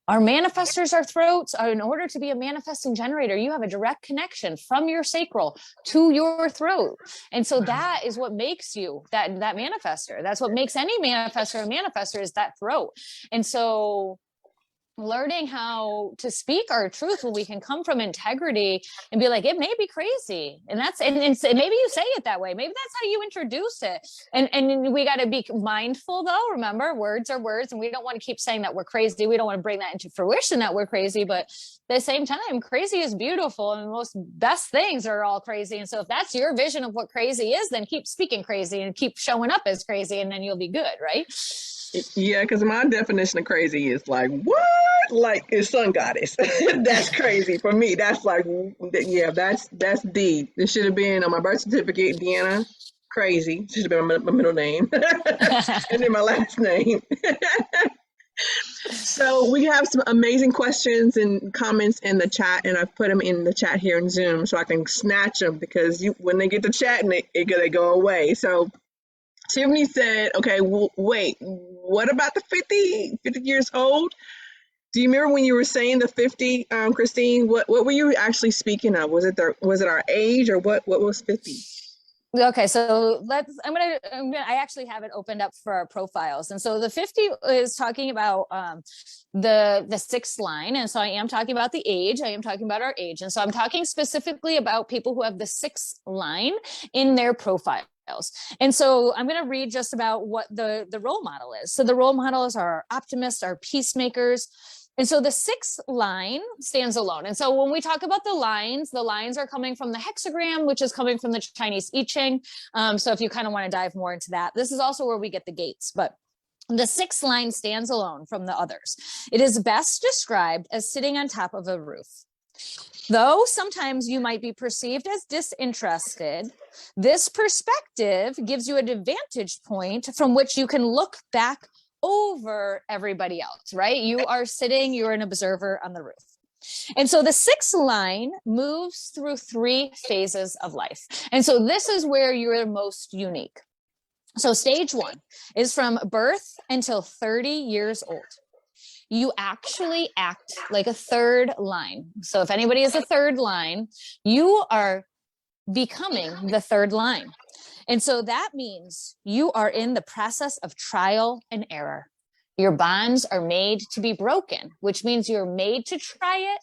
Our manifestors, our throats are, in order to be a manifesting generator, you have a direct connection from your sacral to your throat. And so that is what makes you that manifestor. That's what makes any manifestor a manifestor, is that throat. And so learning how to speak our truth when we can come from integrity and be like, it may be crazy. And maybe you say it that way. Maybe that's how you introduce it. And we got to be mindful though. Remember, words are words, and we don't want to keep saying that we're crazy. We don't want to bring that into fruition that we're crazy, but at the same time, crazy is beautiful, and the most best things are all crazy. And so if that's your vision of what crazy is, then keep speaking crazy and keep showing up as crazy, and then you'll be good, right? Yeah, because my definition of crazy is like, what? Like, it's sun goddess. That's crazy for me. That's like, yeah, that's D. It should have been on my birth certificate, Deanna. Crazy. Should have been my middle name. And then my last name. So we have some amazing questions and comments in the chat, and I've put them in the chat here in Zoom so I can snatch them, because when they get to chatting, they go away. So Tiffany said, okay, wait, what about the 50 years old? Do you remember when you were saying the 50, Christine? What were you actually speaking of? Was it our age, or what was 50? Okay, so I actually have it opened up for our profiles. And so the 50 is talking about the sixth line. And so I am talking about the age. I am talking about our age. And so I'm talking specifically about people who have the sixth line in their profile. And so I'm going to read just about what the role model is. So the role models are optimists, are peacemakers. And so the sixth line stands alone. And so when we talk about the lines are coming from the hexagram, which is coming from the Chinese I Ching. So if you kind of want to dive more into that, this is also where we get the gates. But the sixth line stands alone from the others. It is best described as sitting on top of a roof. Though sometimes you might be perceived as disinterested, this perspective gives you a vantage point from which you can look back over everybody else, right? You are sitting, you're an observer on the roof. And so the sixth line moves through 3 phases of life. And so this is where you're most unique. So stage 1 is from birth until 30 years old. You actually act like a third line. So if anybody is a third line, you are becoming the third line. And so that means you are in the process of trial and error. Your bonds are made to be broken, which means you're made to try it,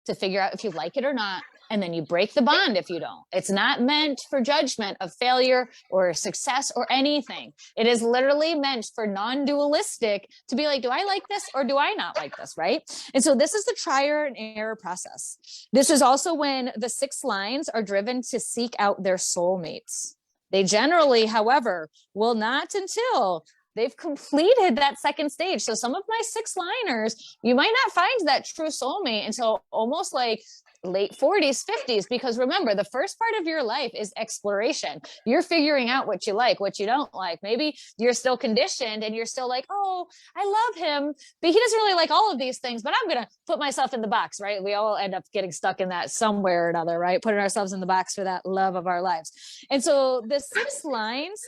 to figure out if you like it or not, and then you break the bond if you don't. It's not meant for judgment of failure or success or anything. It is literally meant for non-dualistic to be like, do I like this or do I not like this, right? And so this is the trial and error process. This is also when the 6 lines are driven to seek out their soulmates. They generally, however, will not until they've completed that second stage. So some of my 6 liners, you might not find that true soulmate until almost like late 40s, 50s, because remember, the first part of your life is exploration. You're figuring out what you like, what you don't like. Maybe you're still conditioned and you're still like, oh, I love him, but he doesn't really like all of these things, but I'm going to put myself in the box, right? We all end up getting stuck in that somewhere or another, right? Putting ourselves in the box for that love of our lives. And so the 6 lines.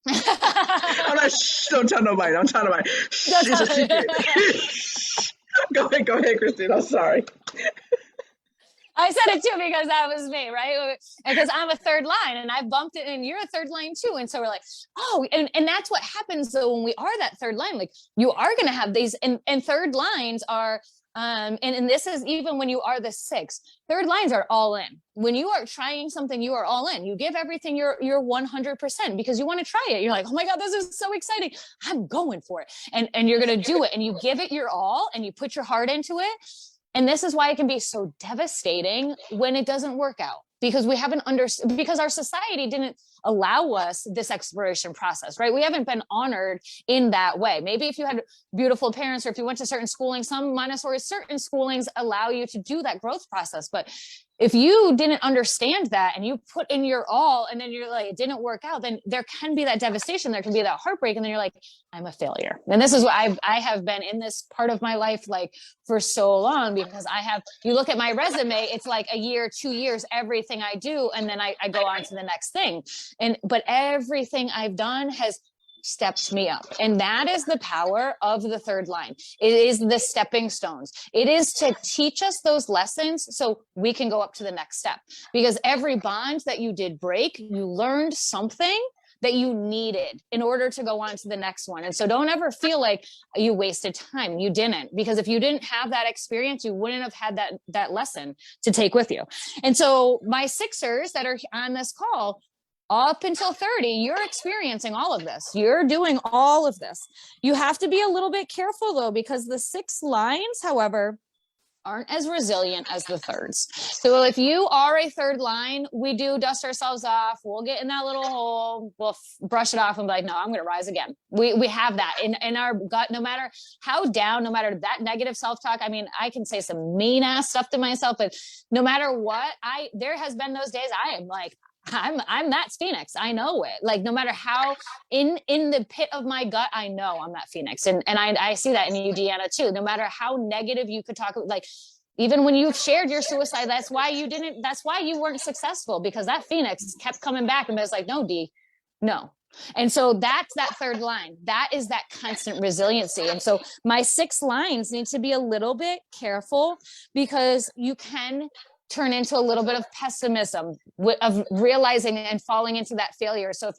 I'm not, don't tell nobody. Don't tell nobody. It's a secret. Go ahead, Christine. I'm sorry. I said it too because that was me, right? Because I'm a third line and I bumped it and you're a third line too. And so we're like, oh, and that's what happens though when we are that third line. Like you are going to have these, and third lines are, and this is even when you are the 6. Third lines are all in. When you are trying something, you are all in. You give everything you're 100% because you want to try it. You're like, oh my God, this is so exciting. I'm going for it. And you're going to do it and you give it your all and you put your heart into it. And this is why it can be so devastating when it doesn't work out, because we haven't understood, because our society didn't allow us this exploration process, right? We haven't been honored in that way. Maybe if you had beautiful parents or if you went to certain schooling, some Montessori, certain schoolings allow you to do that growth process. But if you didn't understand that and you put in your all and then you're like, it didn't work out, then there can be that devastation. There can be that heartbreak. And then you're like, I'm a failure. And this is what I have been in this part of my life, like for so long, because you look at my resume, it's like a year, 2 years, everything I do. And then I go on to the next thing. But everything I've done has stepped me up. And that is the power of the third line. It is the stepping stones. It is to teach us those lessons so we can go up to the next step. Because every bond that you did break, you learned something that you needed in order to go on to the next one. And so don't ever feel like you wasted time. You didn't, because if you didn't have that experience, you wouldn't have had that lesson to take with you. And so my 6ers that are on this call, up until 30, you're experiencing all of this. You're doing all of this. You have to be a little bit careful though, because the 6 lines, however, aren't as resilient as the thirds. So if you are a third line, we do dust ourselves off. We'll get in that little hole. We'll brush it off and be like, no, I'm going to rise again. We have that in our gut, no matter how down, no matter that negative self-talk. I mean, I can say some mean ass stuff to myself, but no matter what, there has been those days I am like, I'm that Phoenix. I know it. Like no matter how in the pit of my gut, I know I'm that Phoenix. And I see that in you, Deanna, too. No matter how negative you could talk, like even when you shared your suicide, that's why you weren't successful, because that Phoenix kept coming back and was like, no, D, no. And so that's that third line. That is that constant resiliency. And so my 6 lines need to be a little bit careful, because you can turn into a little bit of pessimism, of realizing and falling into that failure. So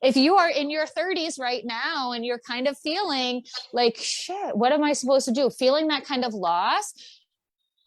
if you are in your 30s right now and you're kind of feeling like, shit, what am I supposed to do? Feeling that kind of loss,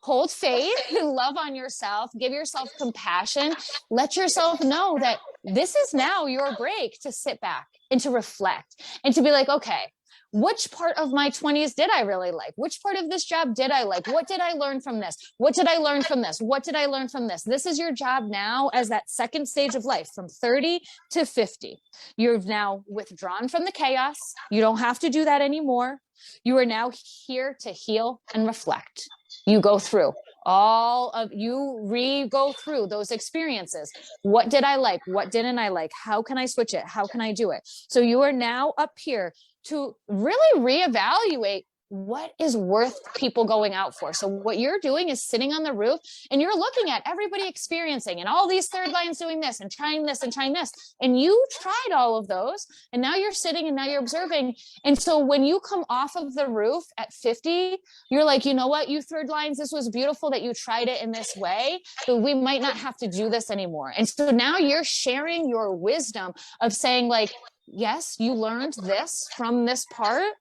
hold faith, love on yourself, give yourself compassion, let yourself know that this is now your break to sit back and to reflect and to be like, okay, which part of my 20s did I really like? Which part of this job did I like? What did I learn from this? What did I learn from this? What did I learn from this? This is your job now as that second stage of life from 30 to 50. You've now withdrawn from the chaos. You don't have to do that anymore. You are now here to heal and reflect. You go through go through those experiences. What did I like? What didn't I like? How can I switch it? How can I do it? So you are now up here to really reevaluate what is worth people going out for. So what you're doing is sitting on the roof and you're looking at everybody experiencing and all these third lines doing this and trying this and trying this. And you tried all of those. And now you're sitting and now you're observing. And so when you come off of the roof at 50, you're like, you know what, you third lines, this was beautiful that you tried it in this way, but we might not have to do this anymore. And so now you're sharing your wisdom of saying like, yes, you learned this from this part,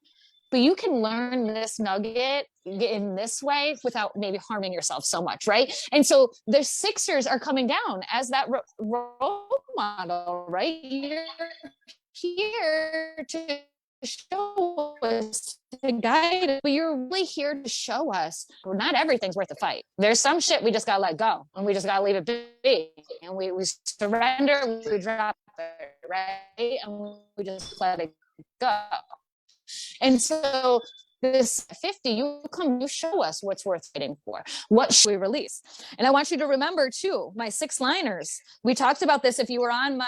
but you can learn this nugget in this way without maybe harming yourself so much, right? And so the Sixers are coming down as that role model, right? You're here to show us, to guide us, but you're really here to show us not everything's worth a fight. There's some shit we just gotta let go, and we just gotta leave it be, and we surrender, we drop it, right? And we just let it go. And so this 50, you show us what's worth fighting for. What should we release? And I want you to remember too, my 6 liners. We talked about this if you were on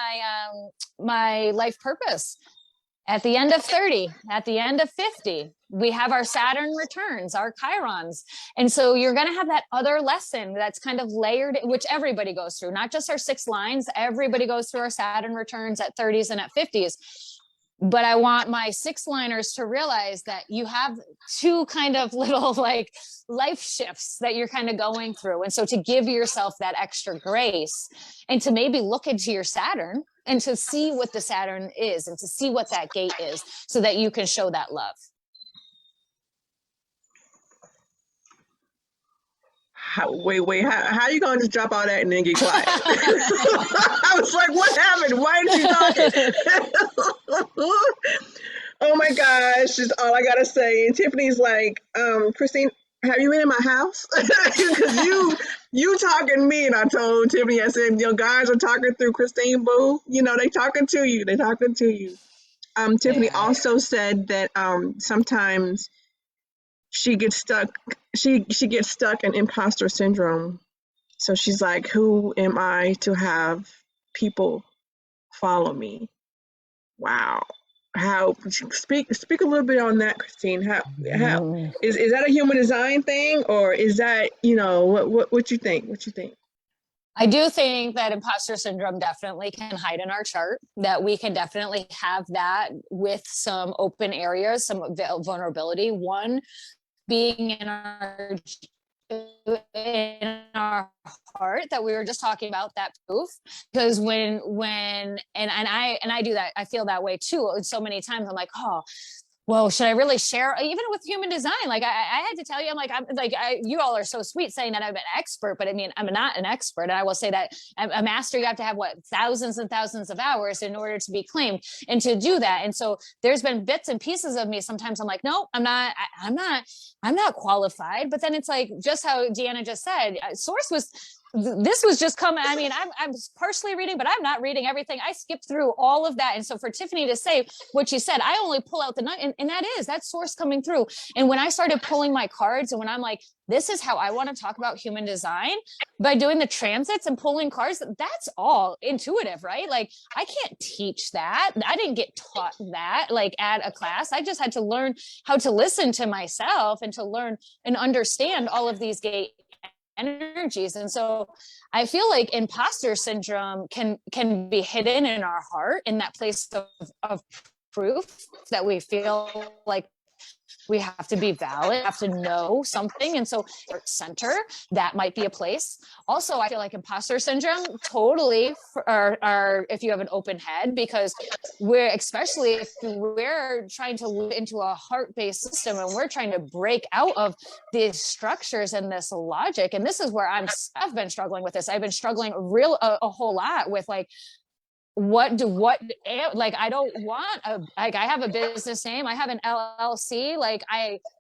my life purpose. At the end of 30, at the end of 50, we have our Saturn returns, our Chirons. And so you're going to have that other lesson that's kind of layered, which everybody goes through, not just our 6 lines. Everybody goes through our Saturn returns at 30s and at 50s. But I want my 6 liners to realize that you have 2 kind of little like life shifts that you're kind of going through. And so to give yourself that extra grace and to maybe look into your Saturn and to see what the Saturn is and to see what that gate is so that you can show that love. Wait, how are you going to just drop all that and then get quiet? I was like, what happened? Why aren't you talking? Oh my gosh, is all I gotta say. And Tiffany's like, Christine, have you been in my house? Because you talking to me, and I told Tiffany, I said, your guys are talking through Christine Boo. You know, they talking to you. They talking to you. Tiffany also said that sometimes she gets stuck. She gets stuck in imposter syndrome. So she's like, who am I to have people follow me? Wow. How speak a little bit on that, Christine? How is that a human design thing, or is that, you know, what you think? What you think? I do think that imposter syndrome definitely can hide in our chart, that we can definitely have that with some open areas, some vulnerability. One being in our heart that we were just talking about, that proof, because when and I do that, I feel that way too. So many times I'm like, oh, well, should I really share? Even with human design, like I had to tell you, you all are so sweet saying that I'm an expert, but I mean, I'm not an expert. And I will say that a master, you have to have thousands and thousands of hours in order to be claimed and to do that. And so there's been bits and pieces of me. Sometimes I'm like, no, I'm not qualified. But then it's like, just how Deanna just said, this was just coming. I mean, I'm partially reading, but I'm not reading everything. I skipped through all of that. And so for Tiffany to say what she said, I only pull out the nut, and that's source coming through. And when I started pulling my cards, and when I'm like, this is how I want to talk about human design by doing the transits and pulling cards, that's all intuitive, right? Like I can't teach that. I didn't get taught that like at a class. I just had to learn how to listen to myself and to learn and understand all of these gate energies. And so I feel like imposter syndrome can be hidden in our heart, in that place of proof that we feel like we have to be valid, have to know something. And so center, that might be a place. Also, I feel like imposter syndrome totally are if you have an open head, because especially if we're trying to live into a heart-based system and we're trying to break out of these structures and this logic. And this is where I've been struggling with this. I've been struggling a whole lot with like, I don't want I have a business name. I have an LLC.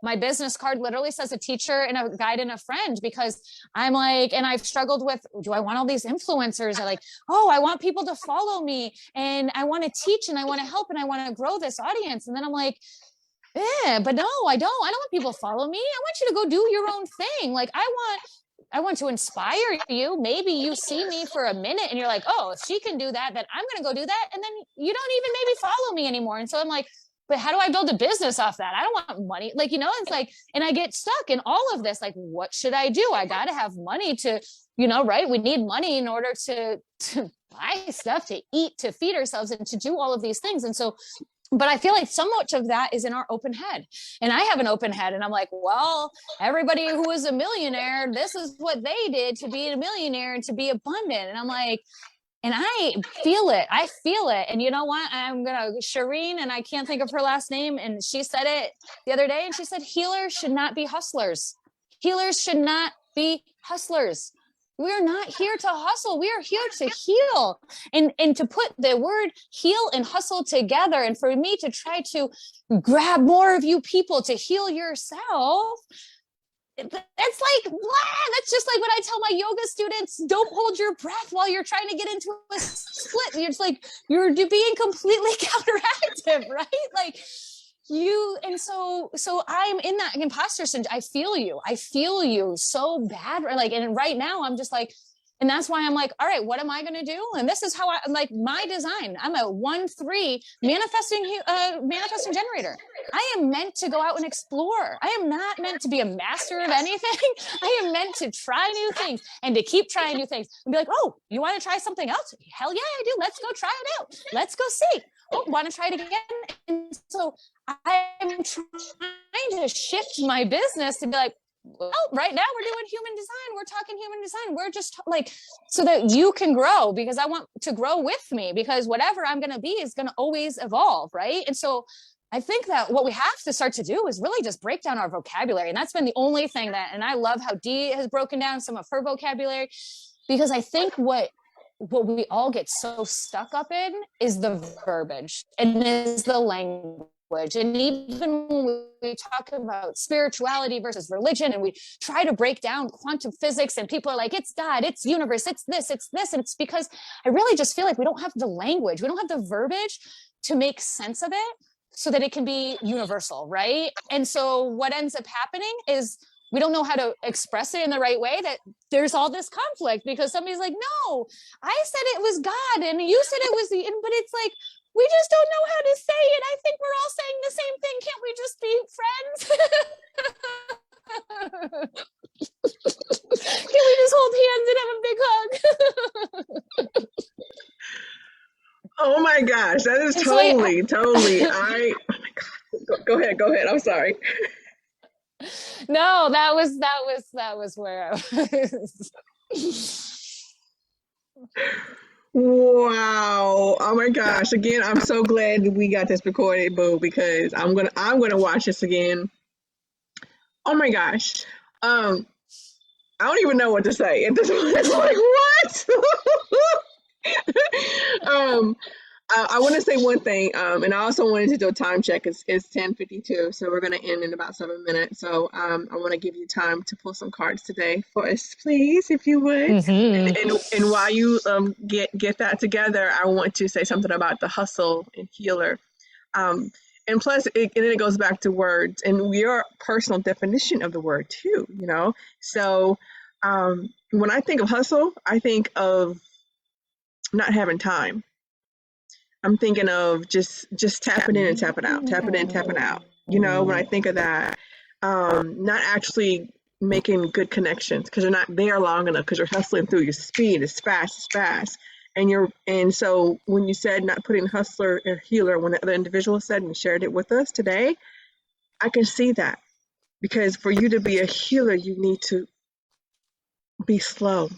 My business card literally says a teacher and a guide and a friend, because I'm like, and I've struggled with, do I want all these influencers that like, oh, I want people to follow me and I want to teach and I want to help and I want to grow this audience. And then I'm like, but no, I don't want people to follow me. I want you to go do your own thing. Like I want to inspire you. Maybe you see me for a minute and you're like, oh, if she can do that, then I'm going to go do that. And then you don't even maybe follow me anymore. And so I'm like, but how do I build a business off that? I don't want money. Like, you know, it's like, and I get stuck in all of this. Like, what should I do? I got to have money to, you know, right? We need money in order to buy stuff, to eat, to feed ourselves, and to do all of these things. And so, but I feel like so much of that is in our open head. And I have an open head, and I'm like, well, everybody who is a millionaire, this is what they did to be a millionaire and to be abundant. And I'm like, and I feel it. I feel it. And you know what? Shireen, and I can't think of her last name. And she said it the other day, and she said, healers should not be hustlers. Healers should not be hustlers. We're not here to hustle. We are here to heal, and to put the word heal and hustle together. And for me to try to grab more of you people to heal yourself, it's like, wow, that's just like what I tell my yoga students: don't hold your breath while you're trying to get into a split. You're just like, you're being completely counteractive, right? Like you, and so I'm in that imposter syndrome. I feel you so bad. Like, and right now I'm just like, and that's why I'm like, all right, what am I going to do? And this is how I'm like, my design, I'm a 1-3 manifesting generator. I am meant to go out and explore. I am not meant to be a master of anything. I am meant to try new things and to keep trying new things and be like, oh, you want to try something else? Hell yeah, I do. Let's go try it out. Let's go see. Oh, want to try it again? And so I'm trying to shift my business to be like, well, right now we're doing human design. We're talking human design. We're just like, so that you can grow, because I want to grow with me, because whatever I'm going to be is going to always evolve. Right. And so I think that what we have to start to do is really just break down our vocabulary. And that's been the only thing that, and I love how Dee has broken down some of her vocabulary, because I think what we all get so stuck up in is the verbiage and is the language. And even when we talk about spirituality versus religion, and we try to break down quantum physics, and people are like, it's God, it's universe, it's this. And it's because I really just feel like we don't have the language, we don't have the verbiage to make sense of it so that it can be universal, right? And so what ends up happening is we don't know how to express it in the right way, that there's all this conflict, because somebody's like, no, I said it was God, and you said it was but it's like, we just don't know how to say it. I think we're all saying the same thing. Can't we just be friends? Can we just hold hands and have a big hug? Oh my gosh, that is totally. Oh my God. Go ahead. I'm sorry. No, that was where I was. Wow. Oh my gosh. Again, I'm so glad that we got this recorded, boo, because I'm gonna watch this again. Oh my gosh. I don't even know what to say at this point. It's like, what? I want to say one thing, and I also wanted to do a time check. It's 10:52, so we're going to end in about 7 minutes. So I want to give you time to pull some cards today for us, please, if you would. Mm-hmm. And while you get that together, I want to say something about the hustle and healer. And plus, and then it goes back to words and your personal definition of the word too, you know? So when I think of hustle, I think of not having time. I'm thinking of just tapping in and tapping out, tapping in, tapping out. You know, when I think of that, not actually making good connections because you're not there long enough, because you're hustling through your speed as fast. And so when you said not putting hustler or healer, when the other individual said and shared it with us today, I can see that, because for you to be a healer, you need to be slow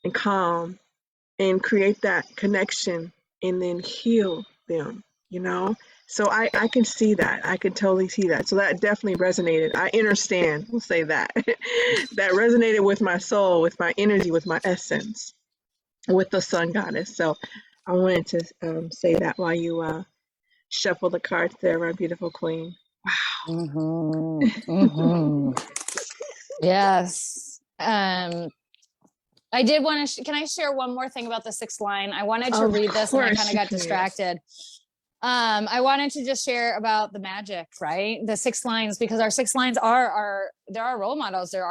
and calm and create that connection and then heal them, you know? So I can see that. I can totally see that. So that definitely resonated. I understand, we'll say that. That resonated with my soul, with my energy, with my essence, with the sun goddess. So I wanted to say that while you shuffle the cards there, my beautiful queen. Wow. Mm-hmm. Mm-hmm. Yes. I did want to, can I share one more thing about the sixth line? I wanted to read this and I kind of got distracted. I wanted to just share about the magic, right? The 6 lines, because our 6 lines they're our role models. They're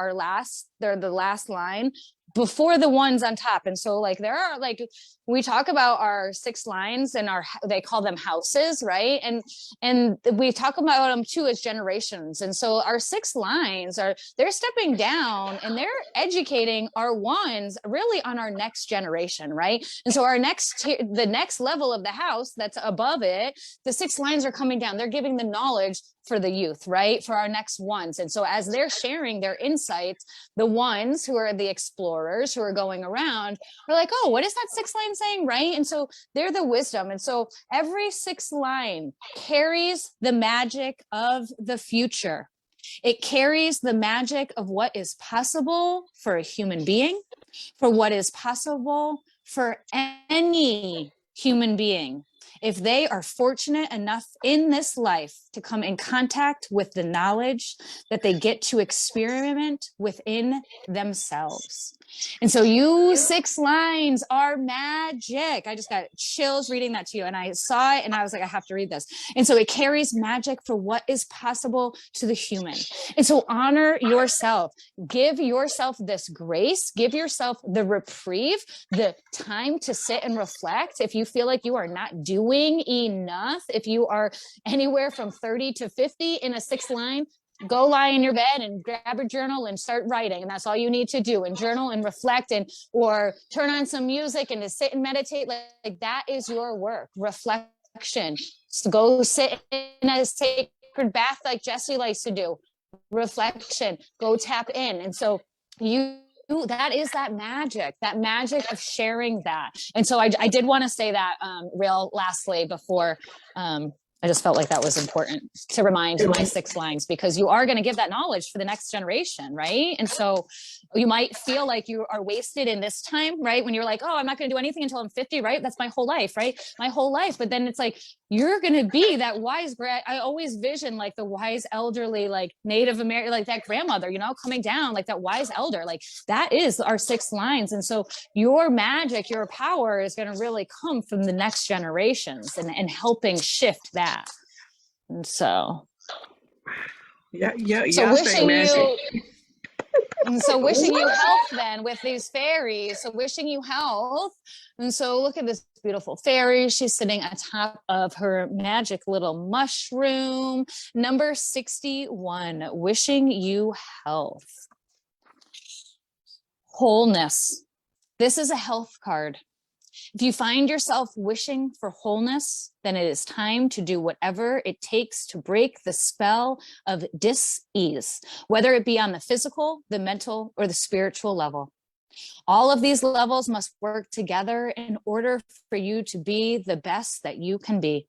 the last line, before the ones on top. And so like there are like, we talk about our 6 lines and they call them houses, right? And we talk about them too as generations. And so our 6 lines they're stepping down and they're educating our ones really on our next generation, right? And so the next level of the house that's above it, the 6 lines are coming down. They're giving the knowledge for the youth, right? For our next ones. And so as they're sharing their insights, the ones who are the explorers who are going around are like, oh, what is that 6 line saying, right? And so they're the wisdom. And so every 6 line carries the magic of the future. It carries the magic of what is possible for a human being, for what is possible for any human being, if they are fortunate enough in this life to come in contact with the knowledge that they get to experiment within themselves. And so you 6 lines are magic. I just got chills reading that to you. And I saw it and I was like, I have to read this. And so it carries magic for what is possible to the human. And so honor yourself, give yourself this grace, give yourself the reprieve, the time to sit and reflect. If you feel like you are not doing enough, if you are anywhere from 30 to 50 in a 6 line, go lie in your bed and grab a journal and start writing. And that's all you need to do, and journal and reflect, and or turn on some music and to sit and meditate. Like that is your work. Reflection. So go sit in a sacred bath like Jessie likes to do. Reflection. Go tap in. And so that is that magic of sharing that. And so I did want to say that real lastly before I just felt like that was important to remind my 6 lines, because you are going to give that knowledge for the next generation, right? And so you might feel like you are wasted in this time, right? When you're like, oh, I'm not going to do anything until I'm 50, right? That's my whole life, right? My whole life. But then it's like, you're going to be that wise, I always vision like the wise elderly, like Native American, like that grandmother, coming down, like that wise elder, like that is our 6 lines. And so your magic, your power is going to really come from the next generations and helping shift that. And so, so wishing you, and so wishing you health then with these fairies. So wishing you health. And so look at this beautiful fairy. She's sitting atop of her magic little mushroom. Number 61, wishing you health. Wholeness. This is a health card. If you find yourself wishing for wholeness, then it is time to do whatever it takes to break the spell of dis-ease, whether it be on the physical, the mental, or the spiritual level. All of these levels must work together in order for you to be the best that you can be.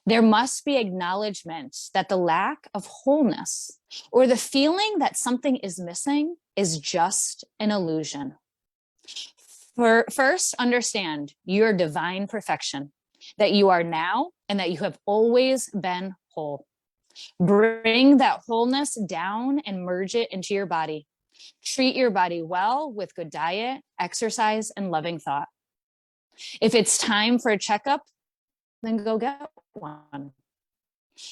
There must be acknowledgement that the lack of wholeness or the feeling that something is missing is just an illusion. First, understand your divine perfection, that you are now and that you have always been whole. Bring that wholeness down and merge it into your body. Treat your body well with good diet, exercise, and loving thought. If it's time for a checkup, then go get one.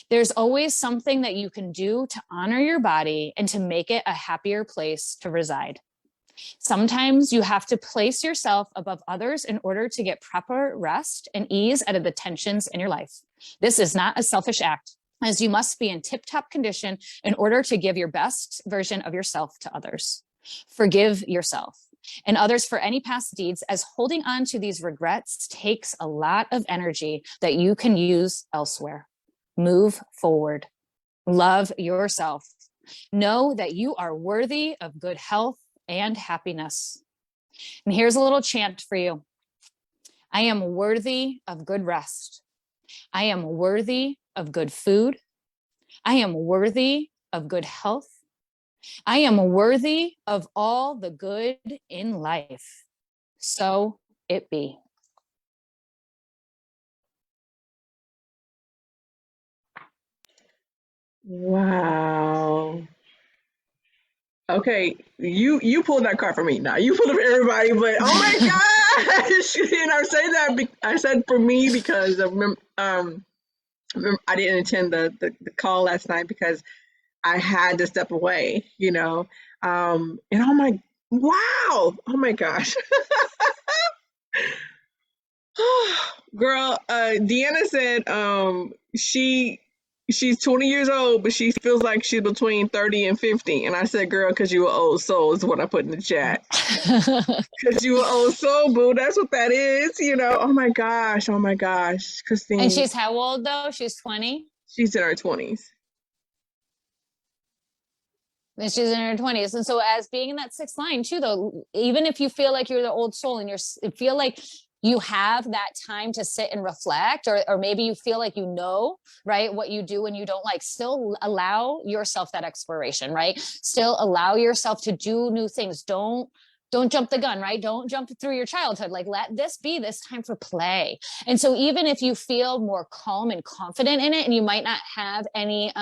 There's always something that you can do to honor your body and to make it a happier place to reside. Sometimes you have to place yourself above others in order to get proper rest and ease out of the tensions in your life. This is not a selfish act, as you must be in tip-top condition in order to give your best version of yourself to others. Forgive yourself and others for any past deeds, as holding on to these regrets takes a lot of energy that you can use elsewhere. Move forward. Love yourself. Know that you are worthy of good health and happiness. And here's a little chant for you. I am worthy of good rest. I am worthy of good food. I am worthy of good health. I am worthy of all the good in life. So it be. Wow. Okay, you pulled that card for me. Now you pulled it for everybody, but oh my gosh! And I said for me because I didn't attend the call last night because I had to step away, and oh my Wow. Oh my gosh. Girl, Deanna said she's 20 years old, but she feels like she's between 30 and 50. And I said, girl, because you an old soul is what I put in the chat. Because you an old soul, boo. That's what that is, you know. Oh my gosh. Oh my gosh. And Christine, she's how old though? She's 20. she's in her 20s. And she's in her 20s. And so as being in that sixth line too, though, even if you feel like you're the old soul and feel like you have that time to sit and reflect, or maybe you feel like you know, right, what you do and you don't like, still allow yourself that exploration, right? Still allow yourself to do new things. Don't jump the gun, right? Don't jump through your childhood. Like, let this be this time for play. And so even if you feel more calm and confident in it, and you might not have any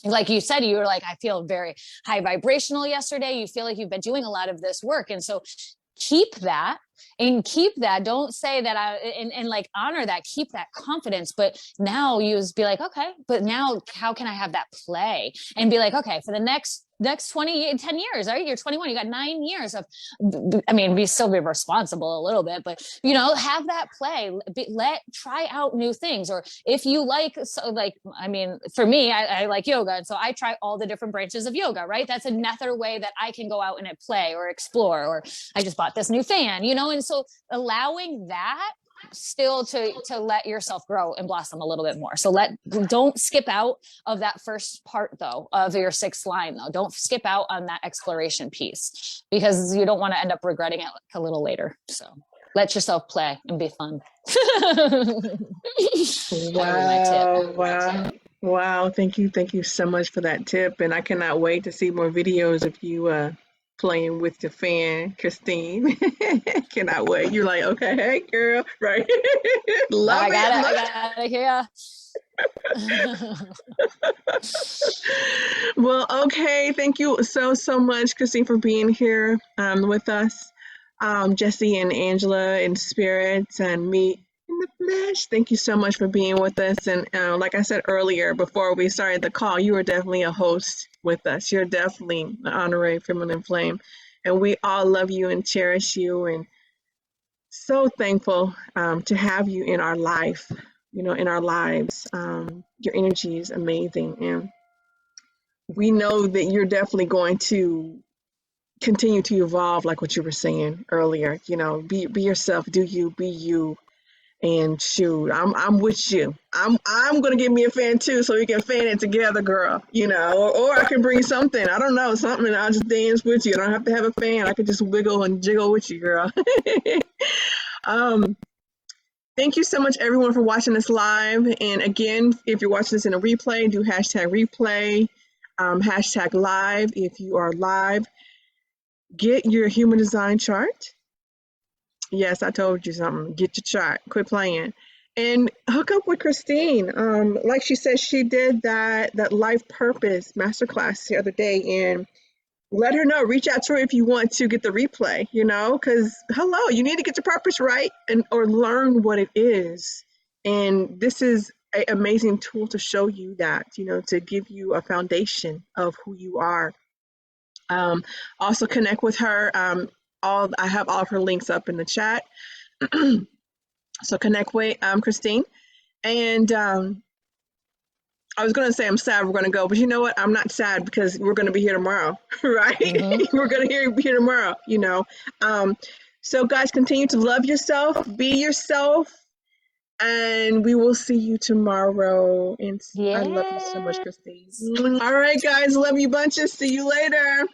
like you said, you were like, I feel very high vibrational yesterday. You feel like you've been doing a lot of this work. And so keep that, and keep that. Don't say that and like honor that, keep that confidence. But now you just be like, okay, but now how can I have that play and be like, okay, for the next 10 years, right? You're 21, you got 9 years of, I mean, still be responsible a little bit, but you know, have that play, try out new things. Or if you like, so like, I mean, for me, I like yoga. And so I try all the different branches of yoga, right? That's another way that I can go out and play or explore. Or I just bought this new fan, you know? And so allowing that still to let yourself grow and blossom a little bit more. So don't skip out of that first part though, of your sixth line though. Don't skip out on that exploration piece, because you don't want to end up regretting it like a little later. So let yourself play and be fun. Wow, wow. Wow, thank you so much for that tip. And I cannot wait to see more videos of you playing with the fan, Christine. Cannot wait. You're like, okay, hey girl, right? Love I gotta hear. Well, okay. Thank you so much, Christine, for being here with us. Jesse and Angela in spirit and me in the flesh. Thank you so much for being with us. And like I said earlier, before we started the call, you were definitely a host with us. You're definitely an honorary feminine flame. And we all love you and cherish you, and so thankful to have you in our life, you know, in our lives. Your energy is amazing. And we know that you're definitely going to continue to evolve, like what you were saying earlier. You know, be yourself, do you, be you, and shoot, I'm with you. I'm gonna get me a fan too, so we can fan it together, girl. You know, or I can bring something. I don't know, something, and I'll just dance with you. I don't have to have a fan. I can just wiggle and jiggle with you, girl. um, Thank you so much, everyone, for watching this live. And again, if you're watching this in a replay, do hashtag replay, hashtag live if you are live. Get your human design chart. Yes, I told you something. Get your chart. Quit playing. And hook up with Christine. Like she said, she did that life purpose masterclass the other day, and let her know. Reach out to her if you want to get the replay, you know, because hello, you need to get your purpose right, and or learn what it is. And this is an amazing tool to show you that, you know, to give you a foundation of who you are. Also connect with her. I have all of her links up in the chat. So connect with Christine. And I was going to say I'm sad we're going to go, but you know what? I'm not sad, because we're going to be here tomorrow, right? Mm-hmm. We're going to be here tomorrow, you know. So guys, continue to love yourself, be yourself, and we will see you tomorrow. And I love you so much, Christine. All right, guys, love you bunches. See you later.